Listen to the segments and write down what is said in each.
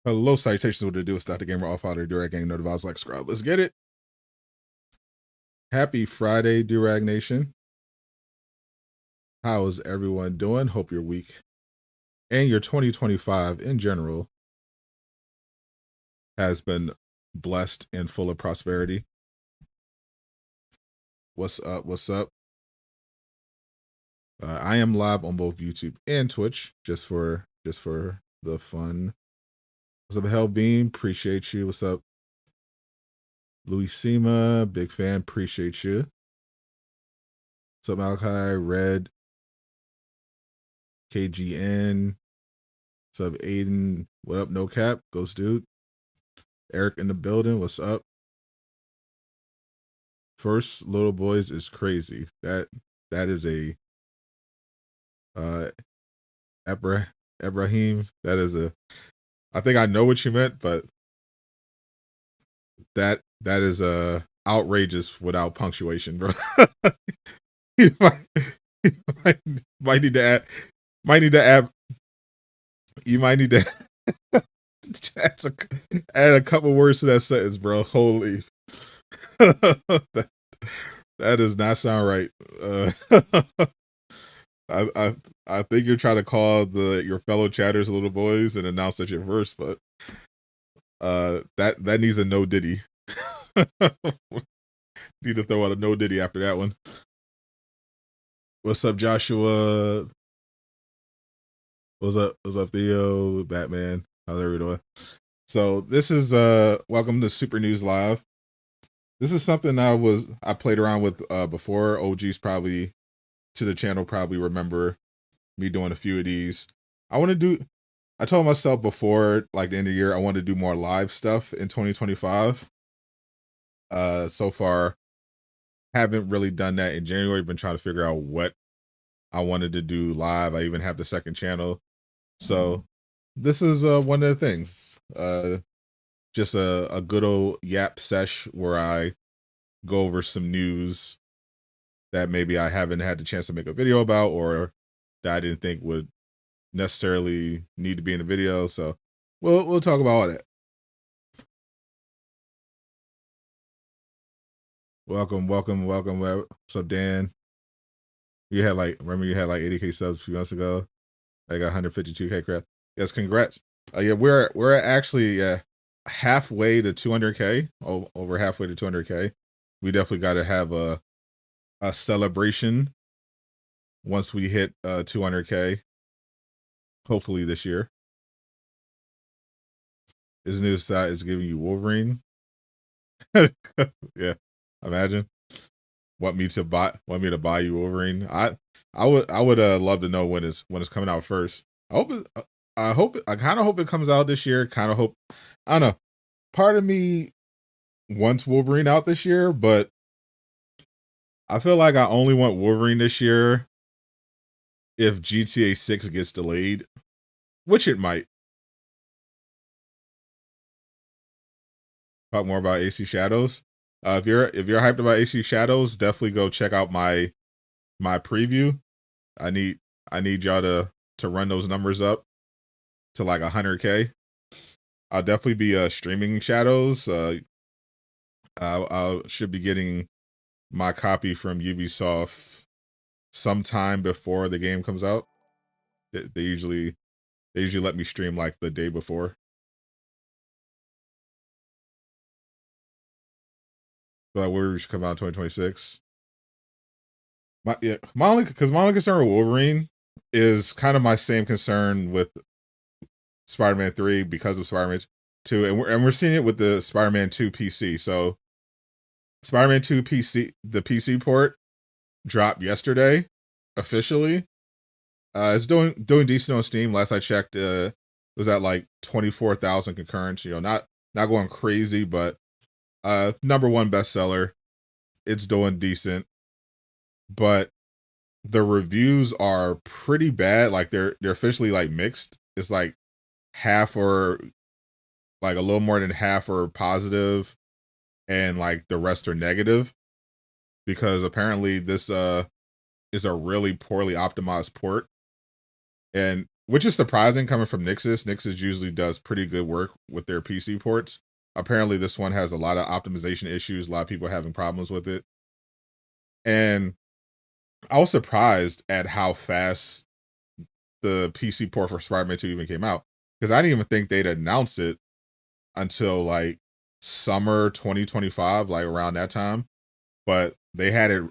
Hello, citations. What to do? It's Sadot The Gamer, all father, Durag Gang, know the vibes like scrub. Let's get it. Happy Friday, Durag Nation. How is everyone doing? Hope your week and your 2025 in general has been blessed and full of prosperity. What's up? What's up? I am live on both YouTube and Twitch, just for the fun. What's up, Hellbeam? Appreciate you. What's up, Louis Sema? Big fan. Appreciate you. What's up, Malachi? Red. KGN. What's up, Aiden? What up, No Cap? Ghost Dude. Eric in the building. What's up? First Little Boys is crazy. That is a Ibrahim. That is a. I think I know what you meant, but that is outrageous without punctuation, bro. you might need to add. You might need to add a couple words to that sentence, bro. Holy. that does not sound right. I think you're trying to call your fellow chatters little boys and announce that you're first, but that needs a no diddy. Need to throw out a no diddy after that one. What's up, Joshua? What's up, Theo? Batman? How's everyone doing? So this is welcome to Super News Live. This is something I played around with before. OGs probably to the channel probably remember me doing a few of these. I told myself before like the end of the year I wanted to do more live stuff in 2025. So far haven't really done that in January. Been trying to figure out what I wanted to do live. I even have the second channel. So this is one of the things. Just a good old yap sesh where I go over some news that maybe I haven't had the chance to make a video about, or that I didn't think would necessarily need to be in the video. So we'll talk about all that. Welcome. What's up, Dan? You had like 80K subs a few months ago. I got 152K crap. Yes, congrats. Yeah, we're actually halfway to 200K. Over halfway to 200K. We definitely got to have a celebration once we hit 200K. Hopefully this year. This new site is giving you Wolverine. Yeah, imagine. Want me to buy you Wolverine? I would love to know when it's coming out first. I kind of hope it comes out this year. Kind of hope. I don't know. Part of me wants Wolverine out this year, but I feel like I only want Wolverine this year if GTA 6 gets delayed, which it might. Talk more about AC Shadows. If you're hyped about AC Shadows, definitely go check out my preview. I need y'all to run those numbers up to like 100K. I'll definitely be streaming Shadows. I should be getting my copy from Ubisoft sometime before the game comes out. They usually let me stream like the day before. But we should come out in 2026. My only concern with Wolverine is kind of my same concern with Spider-Man 3 because of Spider-Man 2, and we're seeing it with the Spider-Man 2 PC. So Spider-Man 2 PC, the PC port dropped yesterday officially. It's doing decent on Steam. Last I checked, it was at like 24,000 concurrents. You know, not going crazy, but #1 bestseller. It's doing decent, but the reviews are pretty bad. Like they're officially like mixed. It's like half or like a little more than half are positive, and like the rest are negative, because apparently this is a really poorly optimized port. And which is surprising coming from Nixus. Nixus usually does pretty good work with their PC ports. Apparently, this one has a lot of optimization issues. A lot of people having problems with it. And I was surprised at how fast the PC port for Spider-Man 2 even came out. Because I didn't even think they'd announce it until like summer 2025, like around that time. But they had it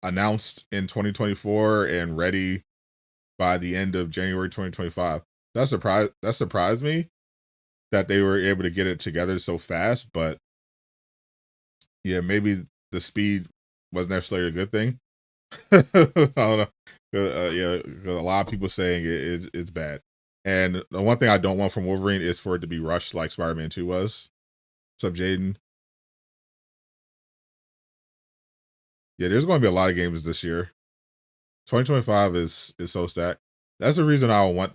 announced in 2024 and ready by the end of January 2025. That surprised me that they were able to get it together so fast. But yeah, maybe the speed wasn't necessarily a good thing. I don't know. Yeah, a lot of people saying it's bad. And the one thing I don't want from Wolverine is for it to be rushed like Spider-Man 2 was. What's up, Jaden? Yeah, there's going to be a lot of games this year. 2025 is so stacked. That's the reason I want.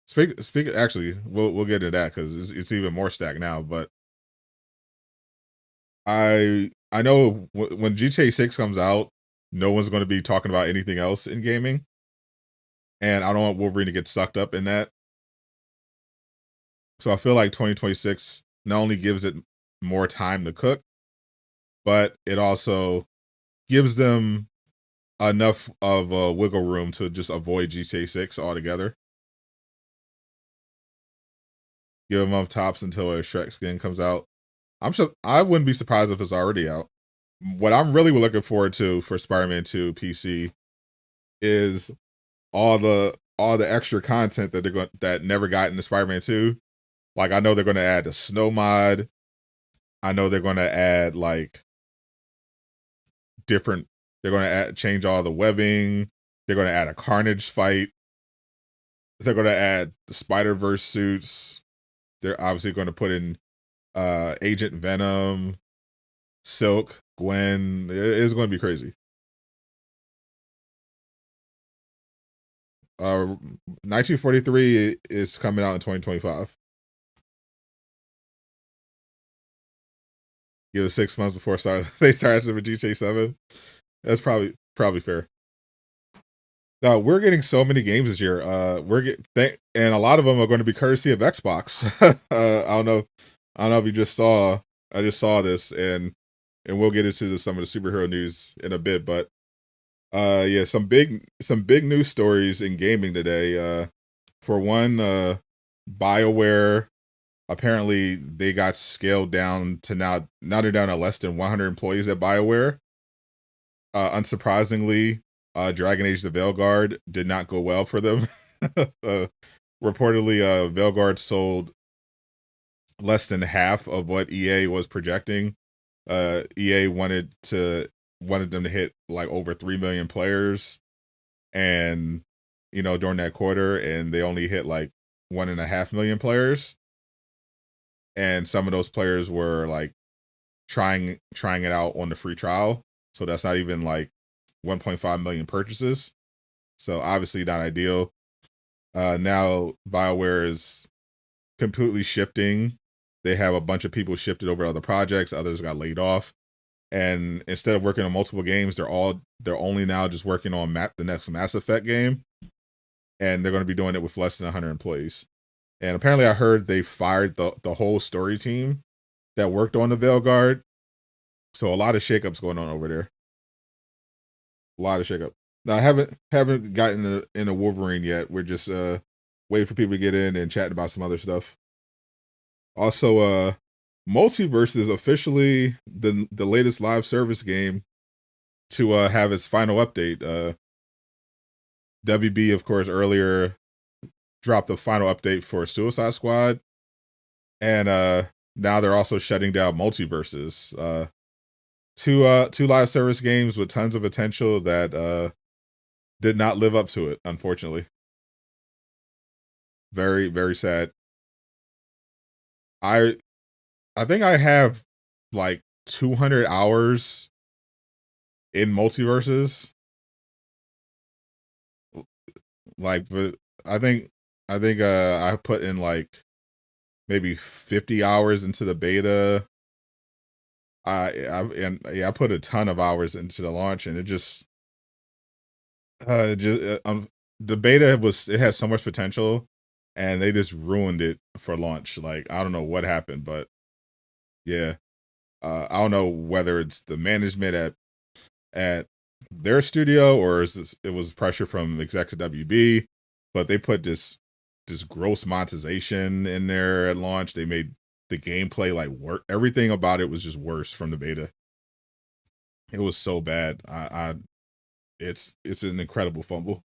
Speak. Actually, we'll get into that because it's even more stacked now. But I know when GTA 6 comes out, no one's going to be talking about anything else in gaming, and I don't want Wolverine to get sucked up in that. So I feel like 2026 not only gives it more time to cook, but it also gives them enough of a wiggle room to just avoid GTA 6 altogether. Give them up tops until a Shrek skin comes out. I wouldn't be surprised if it's already out. What I'm really looking forward to for Spider-Man 2 PC is all the extra content that that never got into Spider-Man 2. Like I know they're going to add the snow mod. I know they're going to add like different. They're going to change all the webbing. They're going to add a Carnage fight. They're going to add the Spider-Verse suits. They're obviously going to put in Agent Venom, Silk, Gwen. It's going to be crazy. 1943 is coming out in 2025. Give it 6 months before they start with GTA 7. That's probably fair. Now we're getting so many games this year. And a lot of them are going to be courtesy of Xbox. I don't know if you just saw. I just saw this, and we'll get into some of the superhero news in a bit. But yeah, some big news stories in gaming today. For one, BioWare. Apparently, they got scaled down to now they're down to less than 100 employees at BioWare. Unsurprisingly, Dragon Age: The Veilguard did not go well for them. Reportedly, Veilguard sold less than half of what EA was projecting. EA wanted them to hit like over 3 million players, and during that quarter, and they only hit like 1.5 million players. And some of those players were like trying it out on the free trial. So that's not even like 1.5 million purchases. So obviously not ideal. Now BioWare is completely shifting. They have a bunch of people shifted over to other projects. Others got laid off. And instead of working on multiple games, they're only now just working on the next Mass Effect game. And they're going to be doing it with less than 100 employees. And apparently I heard they fired the whole story team that worked on the Veilguard. So a lot of shakeups going on over there. A lot of shakeup. Now I haven't gotten into Wolverine yet. We're just waiting for people to get in and chatting about some other stuff. Also, Multiverse is officially the latest live service game to have its final update. WB, of course, earlier dropped the final update for Suicide Squad, and now they're also shutting down Multiverses. Two live service games with tons of potential that did not live up to it, unfortunately. Very, very sad. I think I have like 200 hours in Multiverses. Like, but I think I put in like maybe 50 hours into the beta. I put a ton of hours into the launch, and it just the beta it has so much potential, and they just ruined it for launch. Like, I don't know what happened, but yeah, I don't know whether it's the management at their studio or it was pressure from execs at WB, but they put this gross monetization in there at launch. They made the gameplay like work. Everything about it was just worse from the beta. It was so bad. It's an incredible fumble.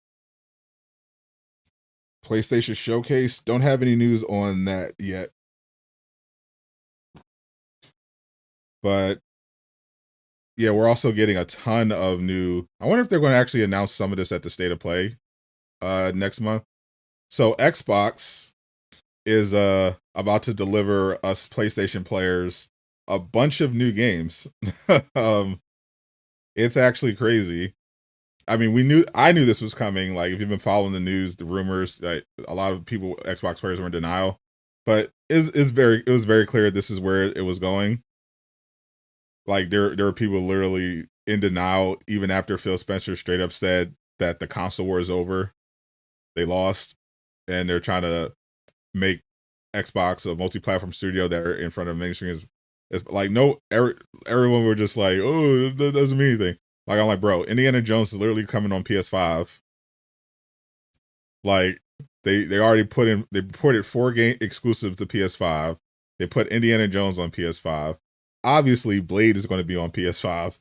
PlayStation Showcase, don't have any news on that yet. But yeah, we're also getting a ton of new. I wonder if they're going to actually announce some of this at the State of Play next month. So Xbox is about to deliver us PlayStation players a bunch of new games. It's actually crazy. I mean, I knew this was coming. Like, if you've been following the news, the rumors, that a lot of people, Xbox players, were in denial. But it was very clear this is where it was going. Like, there were people literally in denial even after Phil Spencer straight up said that the console war is over. They lost, and they're trying to make Xbox a multi-platform studio that are in front of mainstream is like, no, everyone were just like, oh, that doesn't mean anything. Like, I'm like, bro, Indiana Jones is literally coming on PS5. Like, they already they ported 4 game exclusive to PS5. They put Indiana Jones on PS5. Obviously, Blade is going to be on PS5.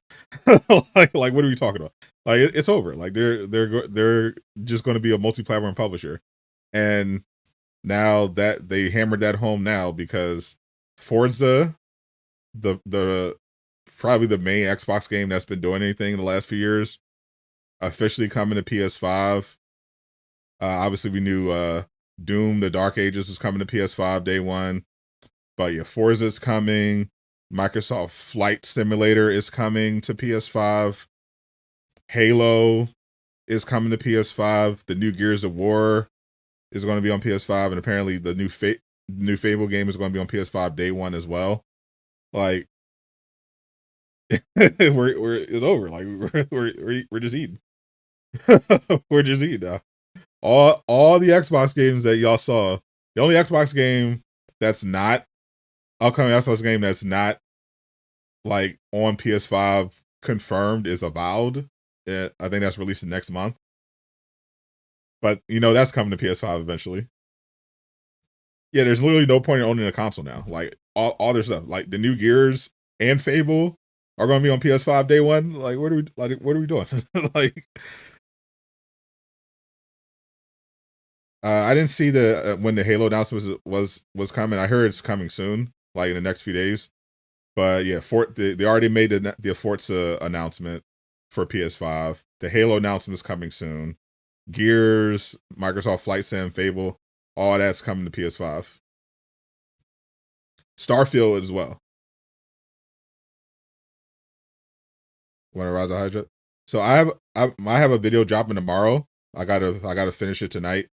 like what are we talking about? Like, it's over. Like, they're just going to be a multi-platform publisher. And now that they hammered that home now, because Forza, the probably the main Xbox game that's been doing anything in the last few years, officially coming to PS5. Obviously, we knew Doom: The Dark Ages was coming to PS5 day one, but yeah, Forza's coming. Microsoft Flight Simulator is coming to PS5. Halo is coming to PS5. The new Gears of War is going to be on PS5, and apparently the new Fable game is going to be on PS5 day one as well. Like, it's over. Like, we're just eating. We're just eating now. All the Xbox games that y'all saw, the only Xbox game that's not upcoming Xbox game that's not like on PS5 confirmed is Avowed. I think that's releasing next month. But that's coming to PS5 eventually. Yeah, there's literally no point in owning a console now. Like, all their stuff, like the new Gears and Fable, are going to be on PS5 day one. Like, what are we doing? Like, I didn't see the when the Halo announcement was coming. I heard it's coming soon, like in the next few days. But yeah, they already made the Forza announcement for PS5. The Halo announcement is coming soon. Gears, Microsoft Flight Sim, Fable, all that's coming to PS5. Starfield as well. Want to Rise of Hydra? So I have a video dropping tomorrow. I gotta finish it tonight,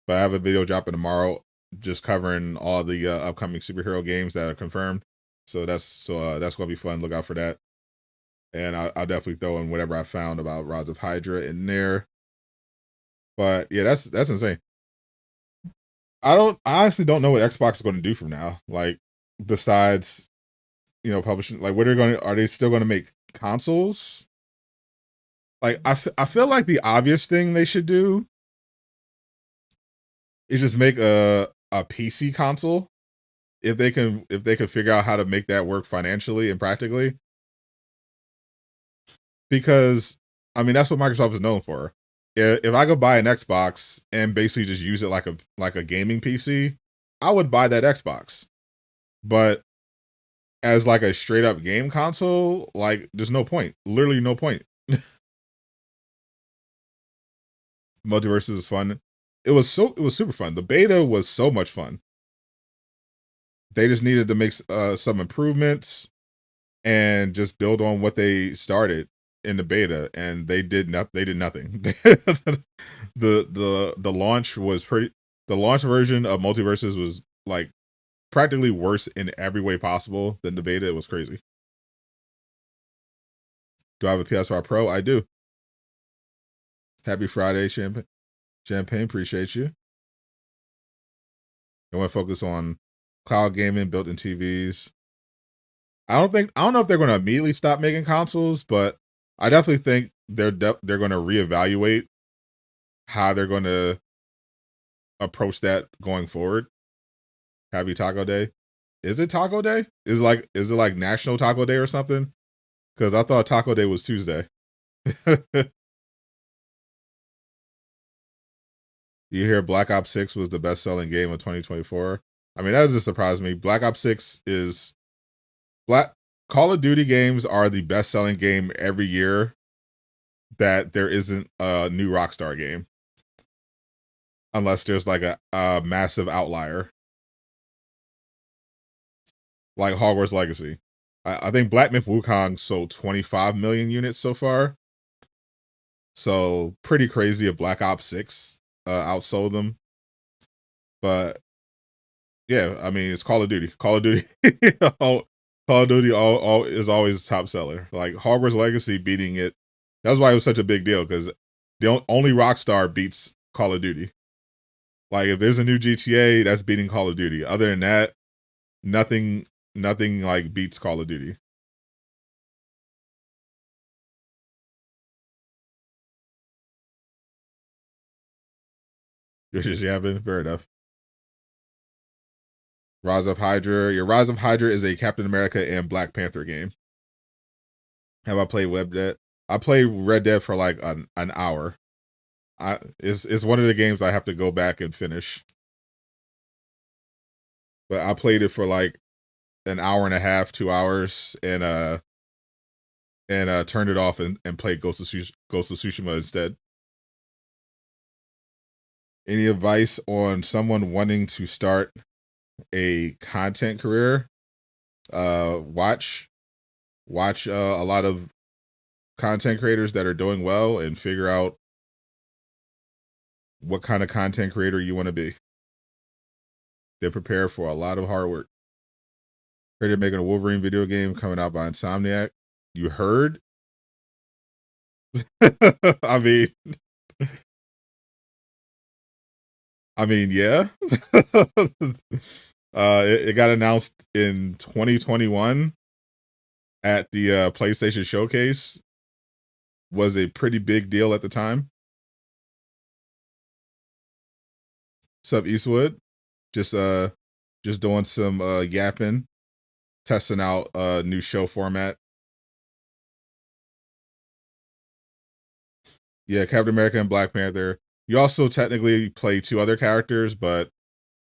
but I have a video dropping tomorrow, just covering all the upcoming superhero games that are confirmed. So that's gonna be fun. Look out for that. And I'll definitely throw in whatever I found about Rise of Hydra in there. But yeah, that's insane. I honestly don't know what Xbox is going to do from now. Like, besides, publishing. Like, are they still going to make consoles? Like, I feel like the obvious thing they should do is just make a PC console, if they can figure out how to make that work financially and practically. Because, I mean, that's what Microsoft is known for. If I could buy an Xbox and basically just use it like a gaming PC, I would buy that Xbox. But as like a straight up game console, like, there's no point. Literally no point. Multiverse was fun. It was super fun. The beta was so much fun. They just needed to make some improvements and just build on what they started in the beta, and they did nothing. The launch was pretty. The launch version of Multiverses was like practically worse in every way possible than the beta. It was crazy. Do I have a PS5 Pro? I do. Happy Friday, Champagne Champagne, appreciate you. I want to focus on cloud gaming, built-in TVs. I don't know if they're going to immediately stop making consoles, but I definitely think they're going to reevaluate how they're going to approach that going forward. Happy Taco Day. Is it Taco Day? Is it like National Taco Day or something? Because I thought Taco Day was Tuesday. You hear Black Ops 6 was the best-selling game of 2024. I mean, that doesn't surprise me. Black Ops 6 is Call of Duty games are the best-selling game every year that there isn't a new Rockstar game. Unless there's like a massive outlier. Like Hogwarts Legacy. I think Black Myth Wukong sold 25 million units so far. So pretty crazy if Black Ops 6 outsold them. But yeah, I mean, it's Call of Duty. Call of Duty Call of Duty is always a top seller. Like Hogwarts Legacy beating it. That's why it was such a big deal, because the only Rockstar beats Call of Duty. Like if there's a new GTA, that's beating Call of Duty. Other than that, nothing like beats Call of Duty. You're just yapping. Fair enough. Rise of Hydra. Your Rise of Hydra is a Captain America and Black Panther game. Have I played Red Dead? I played Red Dead for like an hour. It's one of the games I have to go back and finish. But I played it for like an hour and a half, 2 hours, and turned it off and played Ghost of Tsushima instead. Any advice on someone wanting to start a content career? Watch a lot of content creators that are doing well and figure out what kind of content creator you want to be. They're prepared for a lot of hard work. They're making a Wolverine video game coming out by Insomniac. You heard? I mean, yeah. It got announced in 2021 at the PlayStation Showcase. Was a pretty big deal at the time. Sup, Eastwood? Just doing some yapping, testing out a new show format. Yeah, Captain America and Black Panther. You also technically play two other characters, but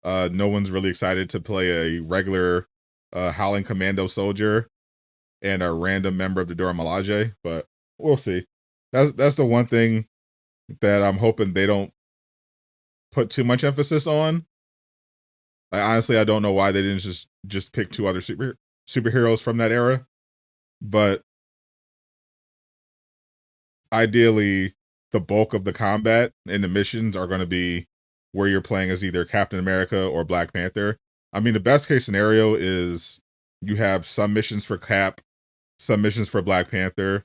no one's really excited to play a regular Howling Commando soldier and a random member of the Dora Milaje, but we'll see. That's the one thing that I'm hoping they don't put too much emphasis on. Honestly, I don't know why they didn't just pick two other superheroes from that era, but ideally, the bulk of the combat and the missions are going to be where you're playing as either Captain America or Black Panther. I mean, the best case scenario is you have some missions for Cap, some missions for Black Panther,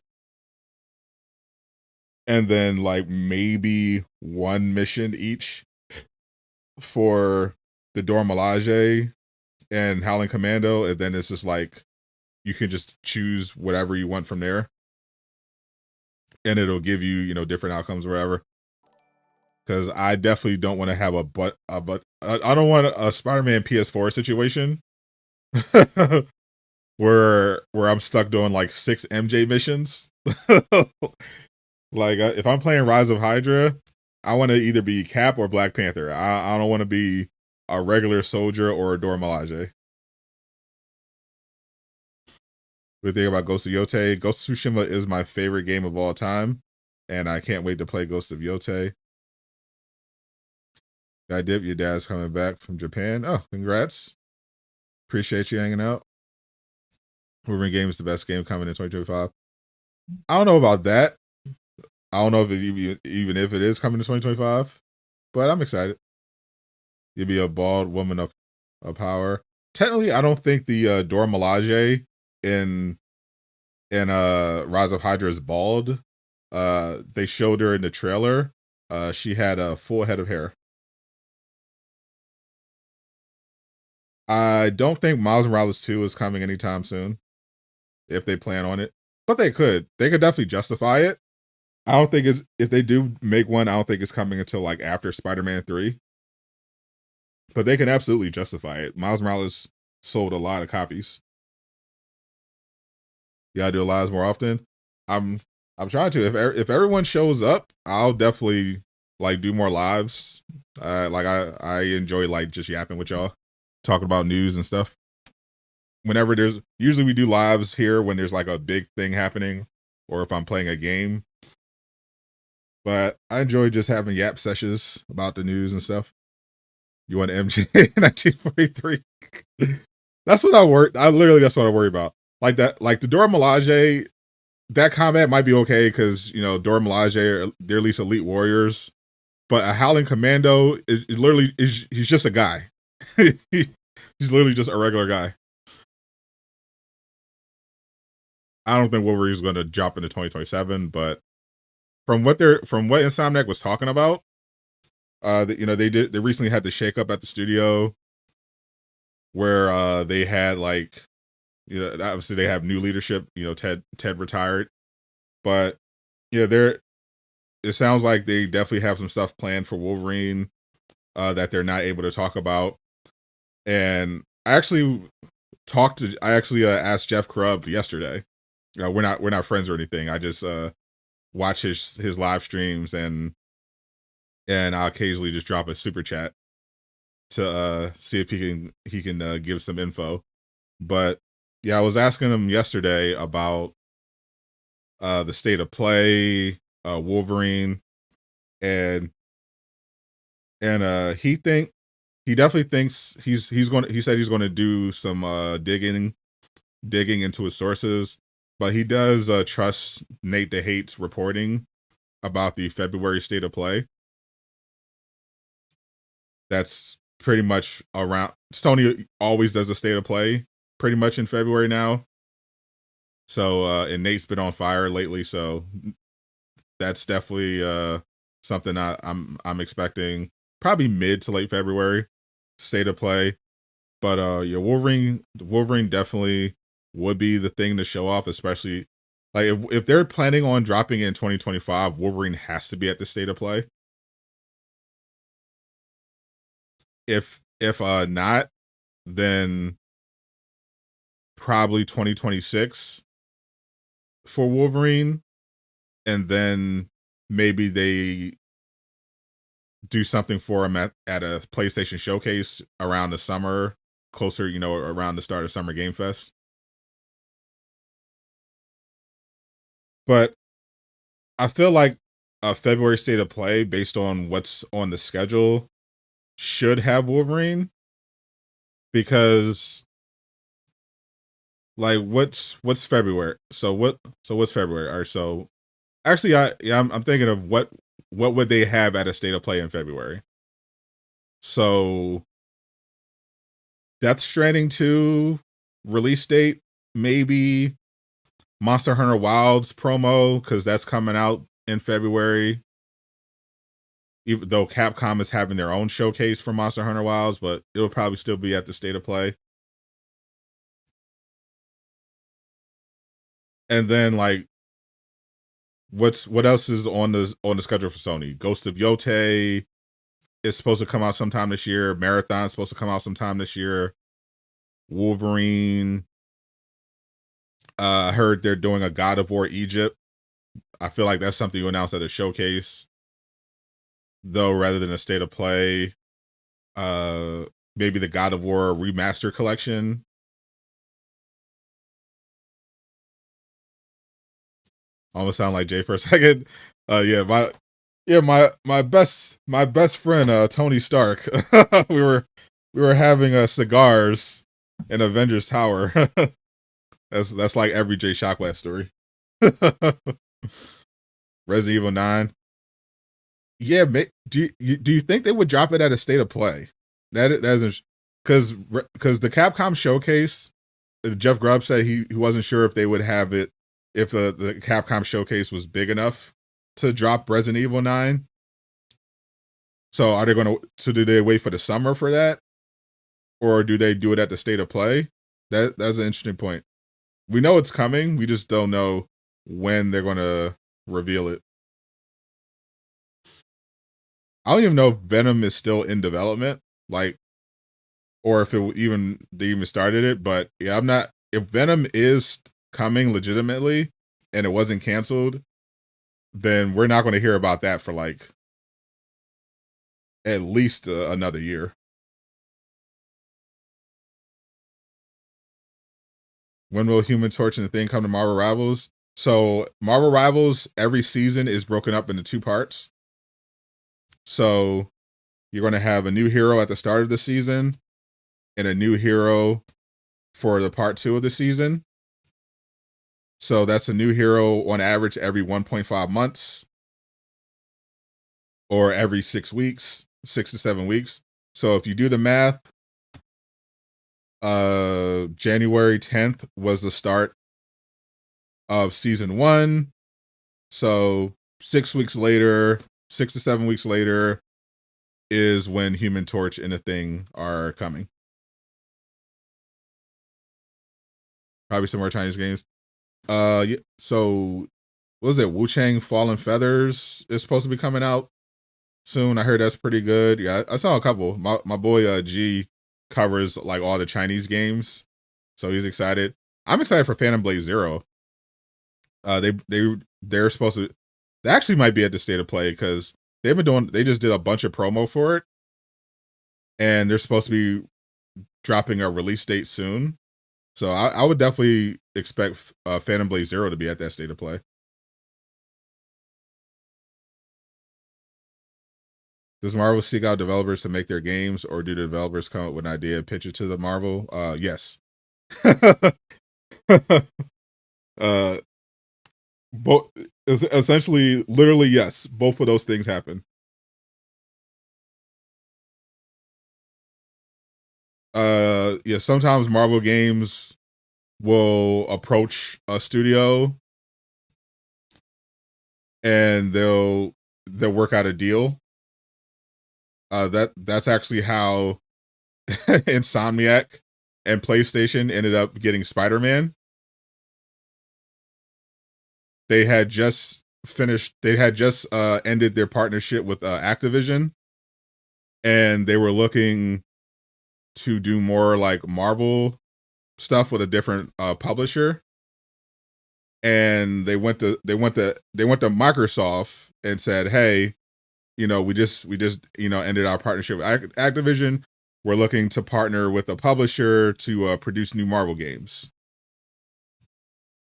and then like maybe one mission each for the Dora Milaje and Howling Commando, and then it's just like you can just choose whatever you want from there, and it'll give you different outcomes or whatever. Because I definitely don't want to have I don't want a Spider-Man PS4 situation where I'm stuck doing like 6 MJ missions. Like if I'm playing Rise of Hydra, I want to either be Cap or Black Panther. I don't want to be a regular soldier or a Dora Milaje. What do you think about Ghost of Yotei? Ghost of Tsushima is my favorite game of all time, and I can't wait to play Ghost of Yotei. Guy Dip, your dad's coming back from Japan. Oh, congrats. Appreciate you hanging out. Wolverine game is the best game coming in 2025. I don't know about that. I don't know if even if it is coming in 2025, but I'm excited. You'll be a bald woman of power. Technically, I don't think the Dora Milaje in Rise of Hydra is bald. They showed her in the trailer, She had a full head of hair. I don't think Miles Morales 2 is coming anytime soon, if they plan on it. But they could. They could definitely justify it. I don't think it's, if they do make one, I don't think it's coming until like after Spider-Man 3. But they can absolutely justify it. Miles Morales sold a lot of copies. You gotta do lives more often. I'm trying to. If everyone shows up, I'll definitely like do more lives. I enjoy like just yapping with y'all, talking about news and stuff. Whenever usually we do lives here when there's like a big thing happening, or if I'm playing a game. But I enjoy just having yap sessions about the news and stuff. You want MJ 1943? That's what I worry. That's what I worry about. Like that, like the Dora Milaje, that combat might be okay because you know Dora Milaje they're at least elite warriors, but a Howling Commando is literally he's just a guy. He's literally just a regular guy. I don't think Wolverine's going to drop into 2027, but from what Insomniac was talking about, you know, they recently had the shakeup at the studio where they had like, you know, obviously they have new leadership. You know, Ted retired, but yeah, it sounds like they definitely have some stuff planned for Wolverine that they're not able to talk about. And I actually asked Jeff Grubb yesterday. We're not friends or anything. I just watch his live streams and I'll occasionally just drop a super chat to see if he can give some info. But yeah, I was asking him yesterday about the state of play, Wolverine, and he definitely thinks he said he's going to do some digging into his sources, but he does trust Nate the Hate's reporting about the February state of play. That's pretty much around. Sony always does a state of play pretty much in February now. So and Nate's been on fire lately, so that's definitely something I'm expecting probably mid to late February state of play. But yeah, Wolverine definitely would be the thing to show off, especially like if they're planning on dropping in 2025, Wolverine has to be at the state of play. If not, then probably 2026 for Wolverine, and then maybe they do something for him at a PlayStation showcase around the summer, closer, you know, around the start of Summer Game Fest. But I feel like a February state of play, based on what's on the schedule, should have Wolverine, because like what's February? So what's February? All right, so actually I'm thinking of what would they have at a state of play in February? So Death Stranding 2 release date, maybe Monster Hunter Wilds promo, because that's coming out in February. Even though Capcom is having their own showcase for Monster Hunter Wilds, but it'll probably still be at the state of play. And then like what else is on the schedule for Sony? Ghost of Yote is supposed to come out sometime this year. Marathon's supposed to come out sometime this year. Wolverine. I heard they're doing a God of War Egypt. I feel like that's something you announce at a showcase, though, rather than a state of play. Maybe the God of War remaster collection. Almost sound like Jay for a second. My best friend Tony Stark. we were having cigars in Avengers Tower. That's like every Jay Shockwave story. Resident Evil 9. Yeah, do you think they would drop it at a state of play? That isn't, because the Capcom showcase, Jeff Grubb said he wasn't sure if they would have it if the Capcom showcase was big enough to drop Resident Evil 9. So are they going to? So do they wait for the summer for that, or do they do it at the state of play? That's an interesting point. We know it's coming. We just don't know when they're going to reveal it. I don't even know if Venom is still in development, like, or if they even started it. But yeah, I'm not. If Venom is coming legitimately and it wasn't canceled, then we're not going to hear about that for like at least another year. When will Human Torch and the Thing come to Marvel Rivals? So Marvel Rivals, every season is broken up into 2 parts. So you're going to have a new hero at the start of the season and a new hero for the part 2 of the season. So that's a new hero on average every 1.5 months or every 6 weeks, 6 to 7 weeks. So if you do the math, January 10th was the start of season 1. So 6 weeks later, 6 to 7 weeks later is when Human Torch and the Thing are coming. Probably some more Chinese games. Yeah, so what was it? Wu Chang Fallen Feathers is supposed to be coming out soon. I heard that's pretty good. Yeah, I saw a couple. My boy G covers like all the Chinese games, so he's excited. I'm excited for Phantom Blade Zero. They're supposed to. They actually might be at the state of play because they just did a bunch of promo for it, and they're supposed to be dropping a release date soon. So I would definitely expect Phantom Blade Zero to be at that state of play. Does Marvel seek out developers to make their games, or do the developers come up with an idea and pitch it to the Marvel? Yes. Both essentially, literally, yes. Both of those things happen. Yeah. Sometimes Marvel games will approach a studio and they'll work out a deal. That's actually how Insomniac and PlayStation ended up getting Spider-Man. They had just ended their partnership with Activision, and they were looking to do more like Marvel stuff with a different publisher. And they went to Microsoft and said, "Hey, we just ended our partnership with Activision. We're looking to partner with a publisher to produce new Marvel games."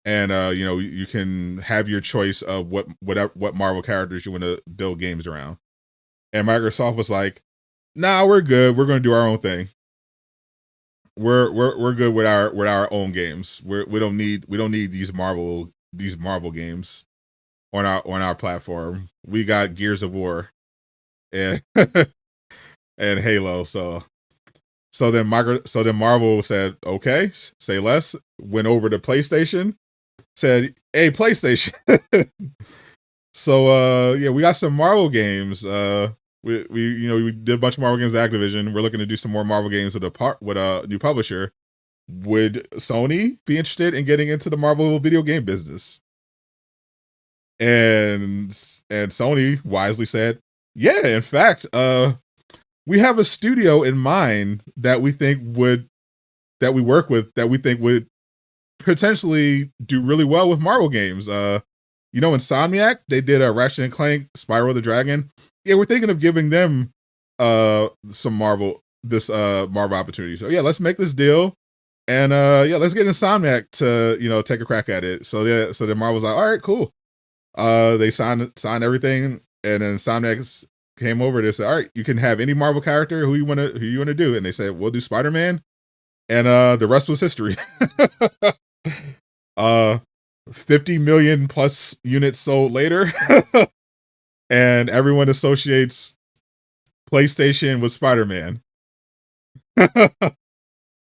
And you can have your choice of what Marvel characters you want to build games around. And Microsoft was like, "Nah, we're good. We're going to do our own thing. We're good with our own games. We don't need these Marvel games on our platform. We got Gears of War and and Halo." So then Marvel said, "Okay, say less." Went over to PlayStation, said, "Hey, PlayStation." So yeah, we got some Marvel games. We did a bunch of Marvel games with Activision. We're looking to do some more Marvel games with a new publisher. Would Sony be interested in getting into the Marvel video game business? And Sony wisely said, "Yeah, in fact, we have a studio in mind that we work with that we think would potentially do really well with Marvel games. Insomniac, they did a Ratchet and Clank, Spyro the Dragon. Yeah, we're thinking of giving them some Marvel opportunity. So yeah, let's make this deal, and yeah, let's get Insomniac to take a crack at it." So yeah, so then Marvel's like, "All right, cool." They signed everything, and then Insomniac came over. They said, "All right, you can have any Marvel character who you want to do," and they said, "We'll do Spider-Man," and the rest was history. 50 million plus units sold later, and everyone associates PlayStation with Spider-Man.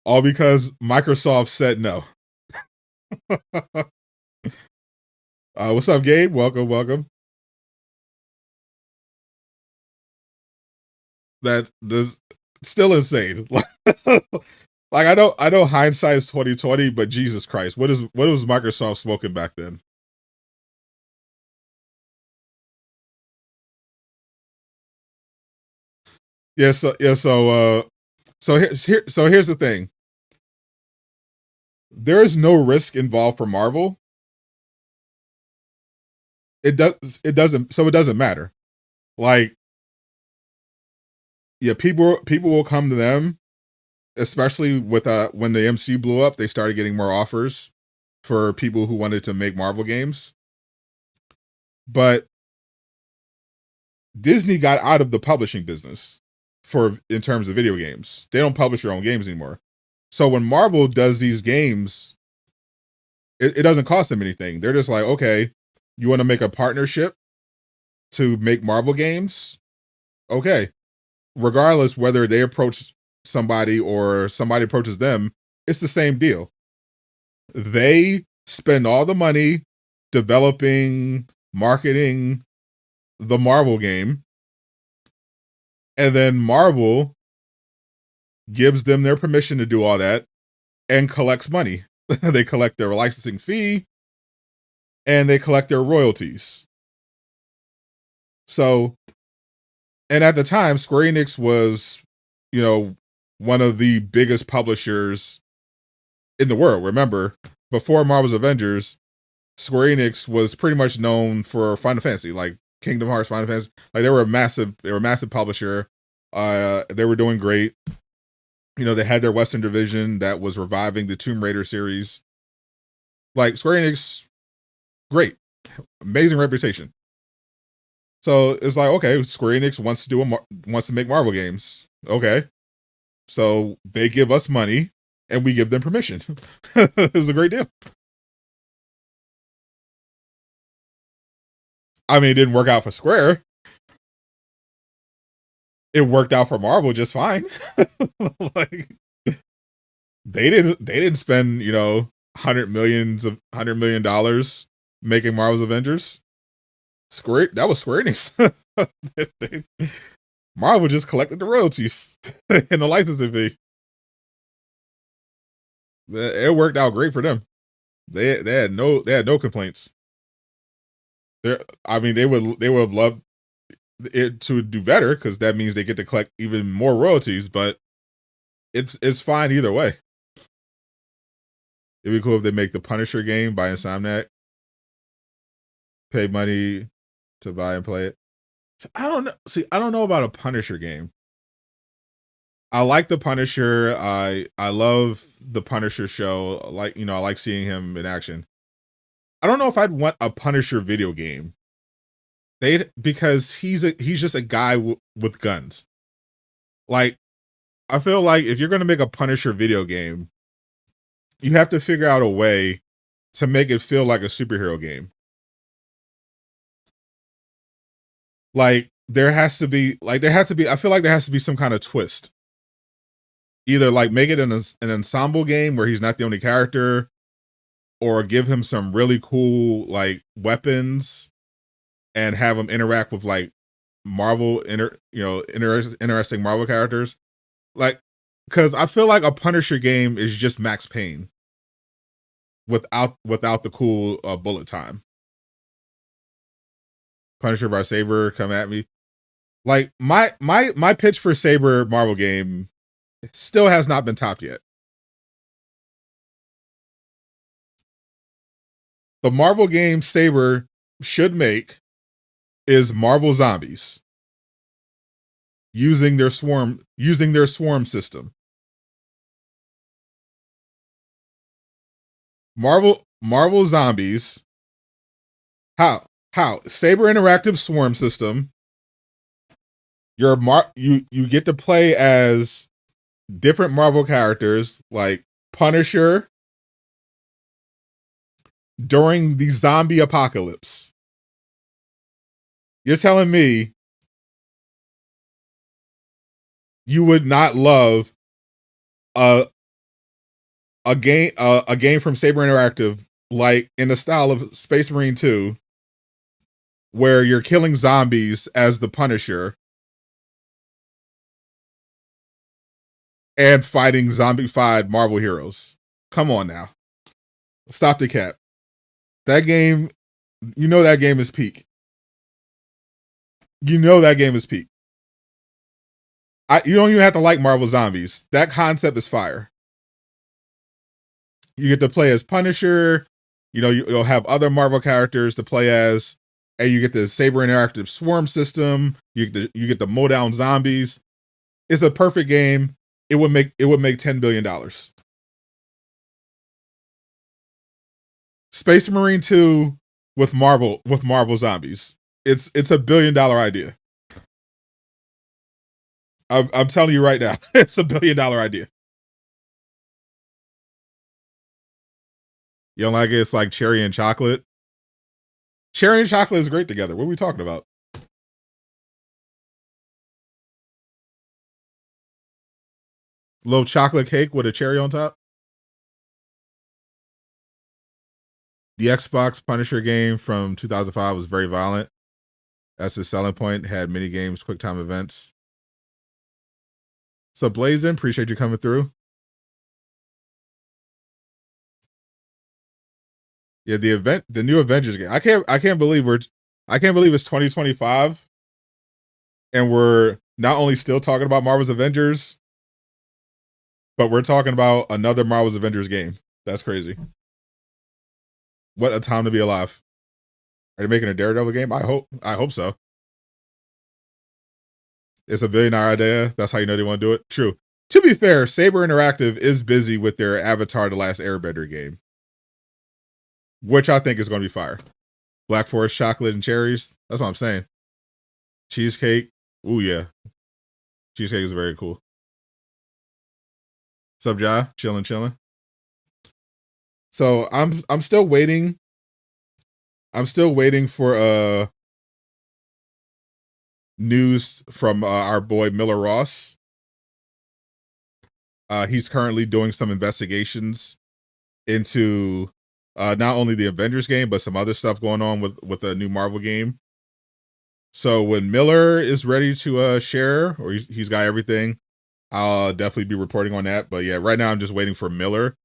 All because Microsoft said no. What's up, Gabe? Welcome. That does still insane. Like I know hindsight is 2020, but Jesus Christ, what was Microsoft smoking back then? So here's the thing. There is no risk involved for Marvel. It doesn't matter. Like, yeah, people will come to them, especially with when the MC blew up, they started getting more offers for people who wanted to make Marvel games. But Disney got out of the publishing business for in terms of video games. They don't publish their own games anymore. So when Marvel does these games, it doesn't cost them anything. They're just like, okay, you want to make a partnership to make Marvel games? Okay. Regardless whether they approach somebody or somebody approaches them, it's the same deal. They spend all the money developing, marketing the Marvel game, and then Marvel gives them their permission to do all that and collects money. They collect their licensing fee and they collect their royalties. So, and at the time, Square Enix was, one of the biggest publishers in the world. Remember, before Marvel's Avengers, Square Enix was pretty much known for Final Fantasy, like Kingdom Hearts, Final Fantasy. Like they were a massive publisher. They were doing great. They had their Western division that was reviving the Tomb Raider series. Like Square Enix, great, amazing reputation. So it's like, okay, Square Enix wants to make Marvel games. Okay, so they give us money and we give them permission. It's a great deal. I mean, it didn't work out for Square. It worked out for Marvel just fine. Like they didn't spend, $100 million making Marvel's Avengers. That was Square Enix. Marvel just collected the royalties and the licensing fee. It worked out great for them. They had no complaints. They would have loved it to do better because that means they get to collect even more royalties. But it's fine either way. It'd be cool if they make the Punisher game by Insomniac. Pay money to buy and play it. So I don't know. See, I don't know about a Punisher game. I like the Punisher. I love the Punisher show. I like seeing him in action. I don't know if I'd want a Punisher video game. Because he's just a guy with guns. Like, I feel like if you're going to make a Punisher video game, you have to figure out a way to make it feel like a superhero game. Like there has to be I feel like there has to be some kind of twist. Either like make it an ensemble game where he's not the only character, or give him some really cool like weapons and have him interact with like Marvel interesting Marvel characters. Like, because I feel like a Punisher game is just Max Payne without the cool bullet time. Punisher by Saber, come at me. Like my pitch for Saber Marvel game still has not been topped yet. The Marvel game Saber should make is Marvel Zombies using their swarm system. Marvel Zombies. How Saber interactive swarm system. You get to play as different Marvel characters like Punisher during the zombie apocalypse. You're telling me you would not love a game from Saber Interactive like in the style of Space Marine 2 where you're killing zombies as the Punisher and fighting zombified Marvel heroes. Come on now. Stop the cap. That game, you know that game is peak. You know that game is peak. You don't even have to like Marvel Zombies. That concept is fire. You get to play as Punisher. You know, you'll have other Marvel characters to play as, and you get the Saber Interactive Swarm system. You get the mow down zombies. It's a perfect game. It would make $10 billion. Space Marine 2 with Marvel zombies. It's a $1 billion idea. I'm telling you right now, it's a $1 billion idea. You don't like it? It's like cherry and chocolate. Cherry and chocolate is great together. What are we talking about? Little chocolate cake with a cherry on top. The Xbox Punisher game from 2005 was very violent. That's the selling point. Had mini games, quick time events. So Blazin, appreciate you coming through. Yeah, the new Avengers game. I can't believe it's 2025 and we're not only still talking about Marvel's Avengers, but we're talking about another Marvel's Avengers game. That's crazy. What a time to be alive. Are they making a Daredevil game? I hope so. It's a $1 billion idea. That's how you know they want to do it. True. To be fair, Saber Interactive is busy with their Avatar: The Last Airbender game, which I think is going to be fire. Black Forest chocolate and cherries. That's what I'm saying. Cheesecake. Ooh yeah, cheesecake is very cool. Sup, Ja? Chilling. So I'm still waiting. I'm still waiting for news from our boy Miller Ross. He's currently doing some investigations into not only the Avengers game, but some other stuff going on with a new Marvel game. So when Miller is ready to share, or he's got everything, I'll definitely be reporting on that. But yeah, right now I'm just waiting for Miller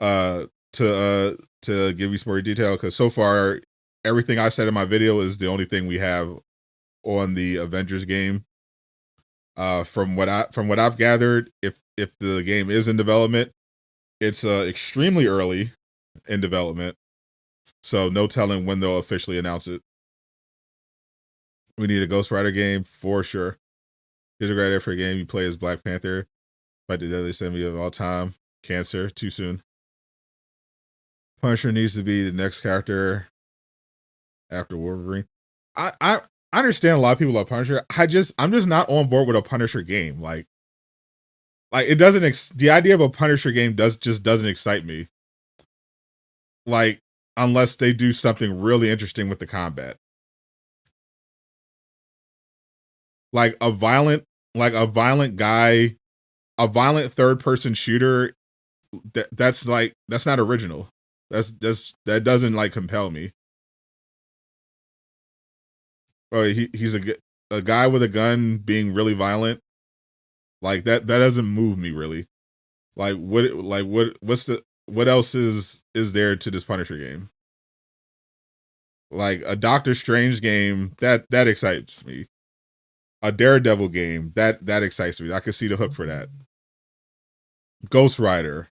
to give you some more detail, because so far everything I said in my video is the only thing we have on the Avengers game. From what I've gathered, if the game is in development, it's extremely early in development, so no telling when they'll officially announce it. We need a Ghost Rider game for sure. Here's a great idea for a game. You play as Black Panther, fight the deadliest enemy of all time, cancer. Too soon. Punisher needs to be the next character after Wolverine. I understand a lot of people love Punisher. I'm just not on board with a Punisher game. Like it doesn't. The idea of a Punisher game doesn't excite me. Like, unless they do something really interesting with the combat. Like a violent guy, a violent third person shooter. That's not original. That doesn't like compel me. Oh, he's a guy with a gun being really violent. Like that doesn't move me really. What else is there to this Punisher game? Like a Doctor Strange game that excites me. A Daredevil game that excites me. I can see the hook for that. Ghost Rider.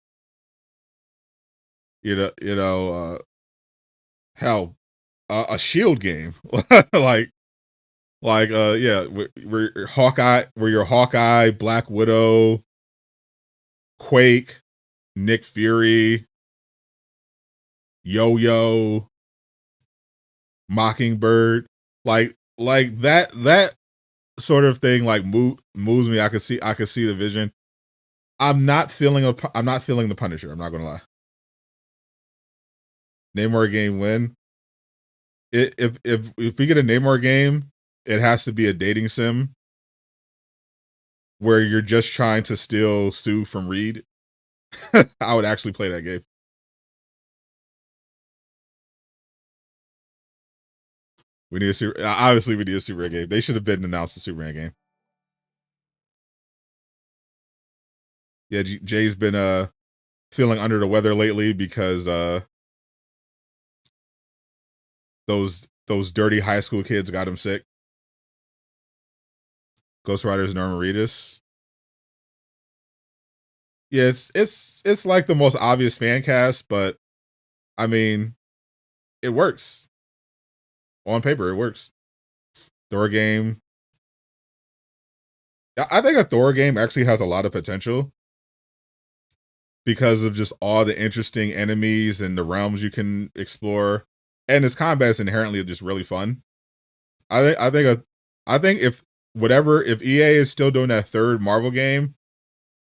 Hell, a Shield game. Yeah, we're Hawkeye. We're your Hawkeye, Black Widow, Quake, Nick Fury, Yo-Yo, Mockingbird. Like that sort of thing like moves me. I can see the vision. I'm not feeling the Punisher. I'm not gonna lie. Namor game win. If we get a Namor game, it has to be a dating sim where you're just trying to steal Sue from Reed. I would actually play that game. We need a obviously we need a Superman game. They should have been announced the Superman game. Yeah, Jay's been feeling under the weather lately because those dirty high school kids got him sick. Ghost Rider's Norman Reedus. Yeah, it's like the most obvious fan cast, but I mean, it works. On paper, it works. Thor game. I think a Thor game actually has a lot of potential because of just all the interesting enemies and the realms you can explore, and its combat is inherently just really fun. I think if EA is still doing that third Marvel game,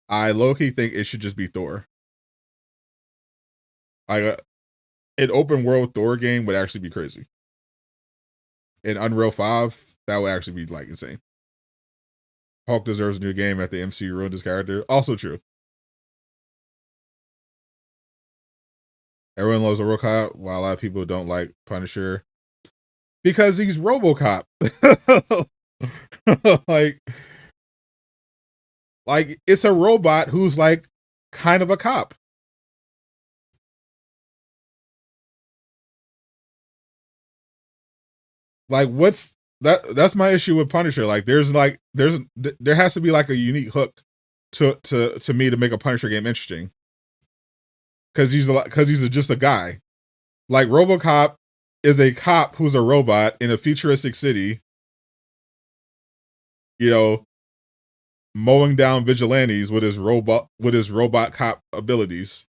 I low-key think it should just be Thor. Like an open world Thor game would actually be crazy. In Unreal 5, that would actually be like insane. Hulk deserves a new game at the MCU ruined his character. Also true. Everyone loves RoboCop, while a lot of people don't like Punisher because he's RoboCop. like, like it's a robot who's like kind of a cop. Like, what's that's my issue with Punisher. Like, there has to be like a unique hook to me to make a Punisher game interesting. Because he's just a guy. Like, RoboCop is a cop who's a robot in a futuristic city, you know, mowing down vigilantes with his robot cop abilities.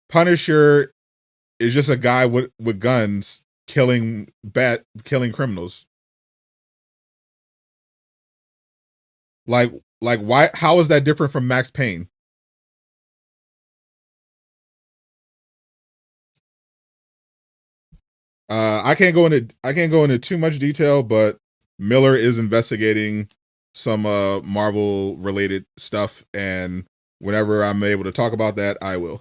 Punisher is just a guy with guns killing criminals. Like why? How is that different from Max Payne? I can't go into too much detail, but Miller is investigating some Marvel related stuff, and whenever I'm able to talk about that, I will.